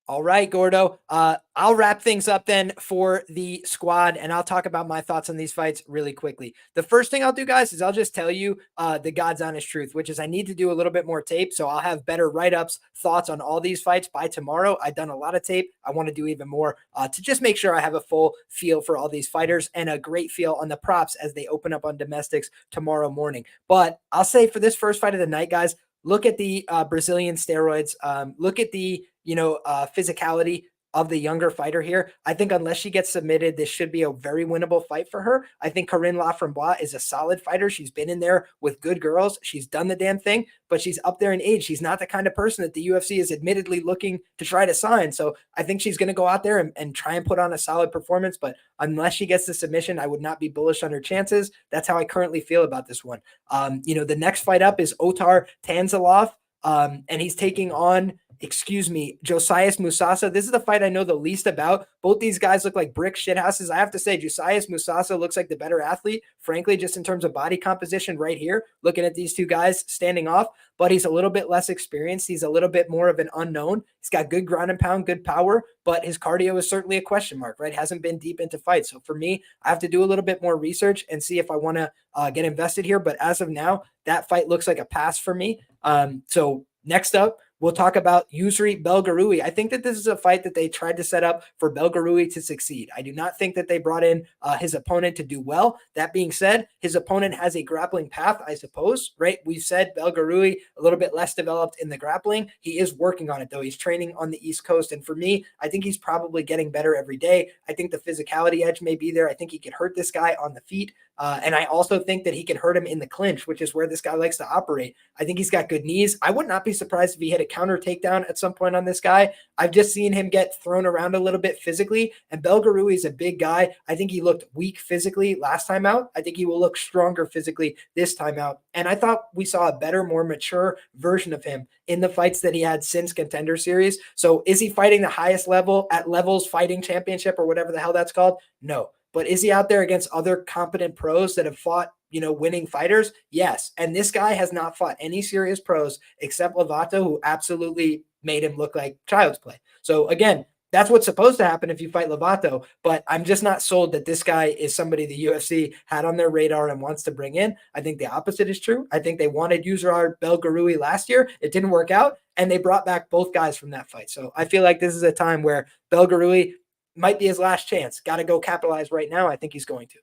All right, Gordo. I'll wrap things up then for the squad, and I'll talk about my thoughts on these fights really quickly. The first thing I'll do, guys, is I'll just tell you the God's honest truth, which is I need to do a little bit more tape, so I'll have better write-ups, thoughts on all these fights by tomorrow. I've done a lot of tape. I want to do even more to just make sure I have a full feel for all these fighters and a great feel on the props as they open up on domestics tomorrow morning. But I'll say for this first fight of the night, guys, look at the Brazilian steroids. Look at the physicality. of the younger fighter here. I think unless she gets submitted, this should be a very winnable fight for her. I think Corinne Laframboise is a solid fighter. She's been in there with good girls. She's done the damn thing, but she's up there in age. She's not the kind of person that the UFC is admittedly looking to try to sign. So I think she's going to go out there and try and put on a solid performance. But unless she gets the submission, I would not be bullish on her chances. That's how I currently feel about this one. The next fight up is Otar Tanzilov, and he's taking on Josias Musasa. This is the fight I know the least about. Both these guys look like brick shithouses. I have to say, Josias Musasa looks like the better athlete, frankly, just in terms of body composition right here, looking at these two guys standing off, but he's a little bit less experienced. He's a little bit more of an unknown. He's got good ground and pound, good power, but his cardio is certainly a question mark, right? Hasn't been deep into fights. So for me, I have to do a little bit more research and see if I want to get invested here. But as of now, that fight looks like a pass for me. So next up, we'll talk about Yousri Belgaroui. I think that this is a fight that they tried to set up for Belgaroui to succeed. I do not think that they brought in his opponent to do well. That being said, his opponent has a grappling path, I suppose, right? We've said Belgaroui a little bit less developed in the grappling. He is working on it, though. He's training on the East Coast. And for me, I think he's probably getting better every day. I think the physicality edge may be there. I think he could hurt this guy on the feet. And I also think that he can hurt him in the clinch, which is where this guy likes to operate. I think he's got good knees. I would not be surprised if he hit a counter takedown at some point on this guy. I've just seen him get thrown around a little bit physically, and Belgaroui is a big guy. I think he looked weak physically last time out. I think he will look stronger physically this time out. And I thought we saw a better, more mature version of him in the fights that he had since Contender Series. So is he fighting the highest level at Levels Fighting Championship or whatever the hell that's called? No. But is he out there against other competent pros that have fought, winning fighters? Yes. And this guy has not fought any serious pros except Lovato, who absolutely made him look like child's play. So again, that's what's supposed to happen if you fight Lovato, but I'm just not sold that this guy is somebody the UFC had on their radar and wants to bring in. I think the opposite is true. I think they wanted Yousri Belgaroui last year. It didn't work out, and they brought back both guys from that fight. So I feel like this is a time where Belgaroui might be his last chance. Got to go capitalize right now. I think he's going to.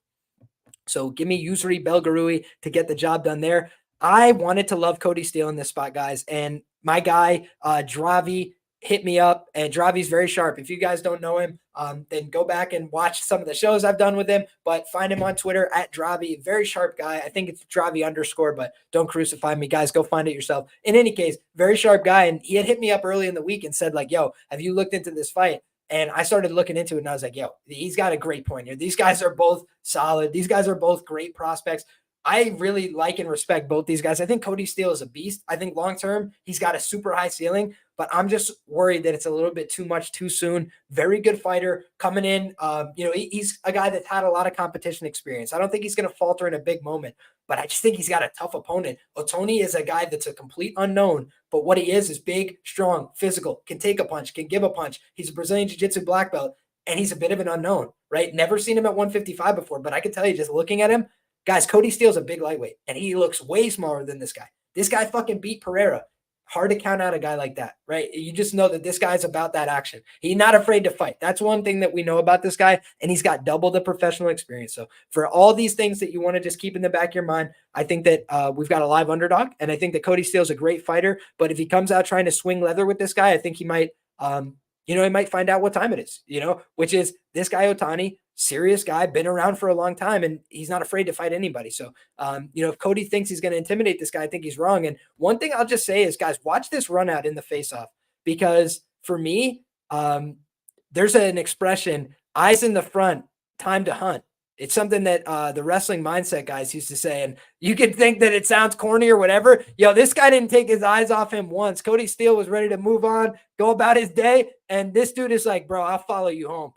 So give me Yousri Belgaroui to get the job done there. I wanted to love Cody Steele in this spot, guys. And my guy, Dravi, hit me up. And Dravi's very sharp. If you guys don't know him, then go back and watch some of the shows I've done with him. But find him on Twitter at Dravi. Very sharp guy. I think it's Dravi _ but don't crucify me, guys. Go find it yourself. In any case, very sharp guy. And he had hit me up early in the week and said, like, yo, have you looked into this fight? And I started looking into it, and I was like, yo, he's got a great point here. These guys are both solid. These guys are both great prospects. I really like and respect both these guys. I think Cody Steele is a beast. I think long-term, he's got a super high ceiling, but I'm just worried that it's a little bit too much too soon. Very good fighter coming in. He's a guy that's had a lot of competition experience. I don't think he's going to falter in a big moment, but I just think he's got a tough opponent. Ottoni is a guy that's a complete unknown, but what he is big, strong, physical, can take a punch, can give a punch. He's a Brazilian Jiu-Jitsu black belt, and he's a bit of an unknown, right? Never seen him at 155 before, but I can tell you just looking at him, guys, Cody Steele's a big lightweight, and he looks way smaller than this guy. This guy fucking beat Pereira. Hard to count out a guy like that, right? You just know that this guy's about that action. He's not afraid to fight. That's one thing that we know about this guy, and he's got double the professional experience. So for all these things that you want to just keep in the back of your mind, I think that we've got a live underdog, and I think that Cody Steele's a great fighter, but if he comes out trying to swing leather with this guy, I think he might, he might find out what time it is, which is this guy Ottoni, serious guy, been around for a long time, and he's not afraid to fight anybody. So, if Cody thinks he's going to intimidate this guy, I think he's wrong. And one thing I'll just say is, guys, watch this run out in the face-off, because for me, there's an expression, eyes in the front, time to hunt. It's something that the wrestling mindset guys used to say, and you could think that it sounds corny or whatever. Yo, this guy didn't take his eyes off him once. Cody Steele was ready to move on, go about his day, and this dude is like, bro, I'll follow you home.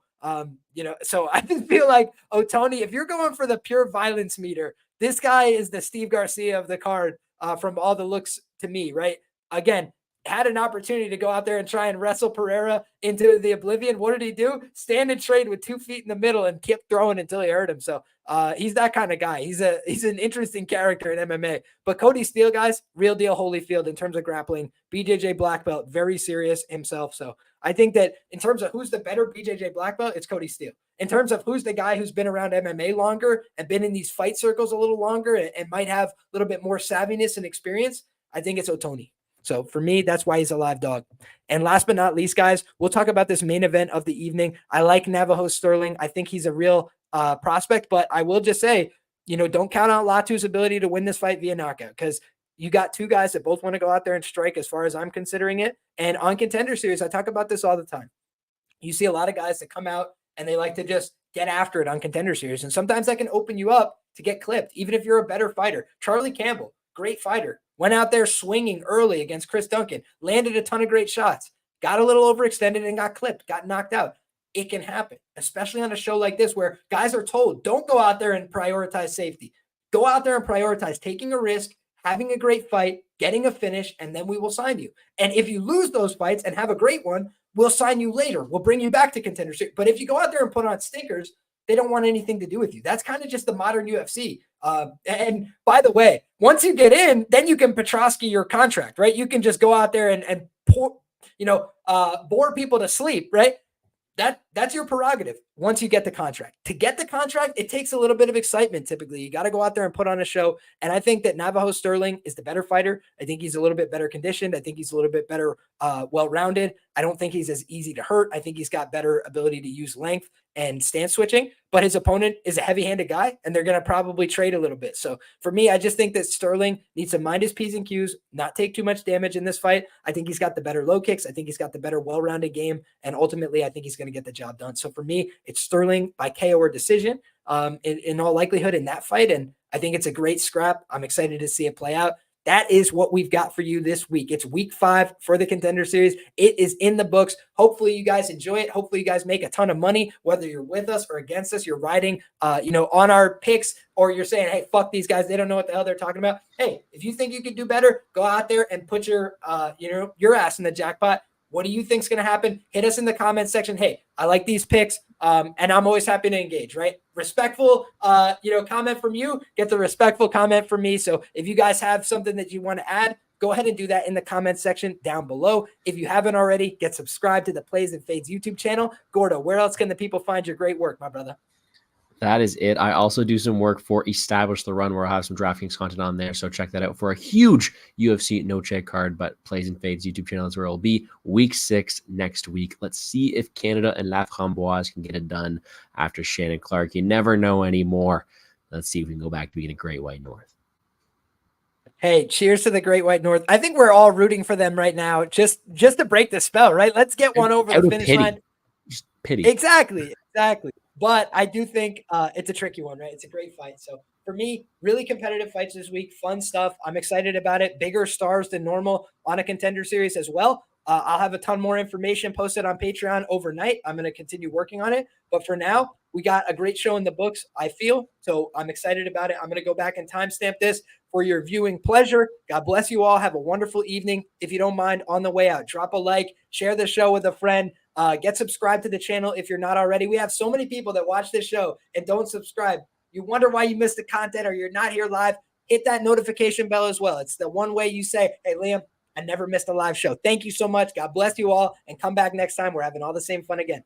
So I just feel like Ottoni, if you're going for the pure violence meter, this guy is the Steve Garcia of the card from all the looks to me, right? Again, had an opportunity to go out there and try and wrestle Pereira into the oblivion. What did he do? Stand and trade with 2 feet in the middle and kept throwing until he hurt him. So he's that kind of guy. He's an interesting character in MMA. But Cody Steele, guys, real deal Holyfield in terms of grappling. BJJ black belt, very serious himself. So I think that in terms of who's the better BJJ black belt, it's Cody Steele. In terms of who's the guy who's been around MMA longer and been in these fight circles a little longer and might have a little bit more savviness and experience, I think it's Ottoni. So for me, that's why he's a live dog. And last but not least, guys, we'll talk about this main event of the evening. I like Navajo Stirling. I think he's a real prospect, but I will just say, don't count out Latu's ability to win this fight via knockout, because you got two guys that both want to go out there and strike as far as I'm considering it. And on Contender Series, I talk about this all the time. You see a lot of guys that come out and they like to just get after it on Contender Series. And sometimes that can open you up to get clipped, even if you're a better fighter. Charlie Campbell, great fighter, went out there swinging early against Chris Duncan, landed a ton of great shots, got a little overextended and got clipped, got knocked out. It can happen, especially on a show like this where guys are told, don't go out there and prioritize safety. Go out there and prioritize taking a risk, having a great fight, getting a finish, and then we will sign you. And if you lose those fights and have a great one, we'll sign you later. We'll bring you back to Contender Series. But if you go out there and put on stinkers, they don't want anything to do with you. That's kind of just the modern UFC. And by the way, once you get in, then you can Petrosky your contract, right? You can just go out there and bore people to sleep, right? That's your prerogative once you get the contract. To get the contract, it takes a little bit of excitement. Typically, you got to go out there and put on a show. And I think that Navajo Stirling is the better fighter. I think he's a little bit better conditioned. I think he's a little bit better, well-rounded. I don't think he's as easy to hurt. I think he's got better ability to use length and stance switching, but his opponent is a heavy-handed guy, and they're going to probably trade a little bit. So for me, I just think that Stirling needs to mind his P's and Q's, not take too much damage in this fight. I think he's got the better low kicks. I think he's got the better well-rounded game, and ultimately, I think he's going to get the job done. So for me, it's Stirling by KO or decision in all likelihood in that fight, and I think it's a great scrap. I'm excited to see it play out. That is what we've got for you this week. It's week 5 for the Contender Series. It is in the books. Hopefully you guys enjoy it. Hopefully you guys make a ton of money, whether you're with us or against us. You're riding, on our picks, or you're saying, hey, fuck these guys. They don't know what the hell they're talking about. Hey, if you think you could do better, go out there and put your ass in the jackpot. What do you think's going to happen? Hit us in the comments section. Hey, I like these picks, and I'm always happy to engage, right? Respectful, comment from you, get the respectful comment from me. So if you guys have something that you want to add, go ahead and do that in the comments section down below. If you haven't already, get subscribed to the Plays and Fades YouTube channel. Gordo, where else can the people find your great work, my brother? That is it. I also do some work for Establish the Run, where I have some DraftKings content on there. So check that out for a huge UFC no check card. But Plays and Fades YouTube channel is where it'll be. Week 6 next week. Let's see if Canada and Laframboise can get it done after Shannon Clark. You never know anymore. Let's see if we can go back to being a Great White North. Hey, cheers to the Great White North. I think we're all rooting for them right now, just to break the spell, right? Let's get one over the finish line. Just pity. Exactly. But I do think it's a tricky one, right? It's a great fight. So for me, really competitive fights this week. Fun stuff. I'm excited about it. Bigger stars than normal on a Contender Series as well. I'll have a ton more information posted on Patreon overnight. I'm going to continue working on it. But for now, we got a great show in the books, I feel. So I'm excited about it. I'm going to go back and timestamp this for your viewing pleasure. God bless you all. Have a wonderful evening. If you don't mind, on the way out, drop a like, share the show with a friend. Get subscribed to the channel if you're not already. We have so many people that watch this show and don't subscribe. You wonder why you missed the content or you're not here live. Hit that notification bell as well. It's the one way you say, hey, Liam, I never missed a live show. Thank you so much. God bless you all, and come back next time. We're having all the same fun again.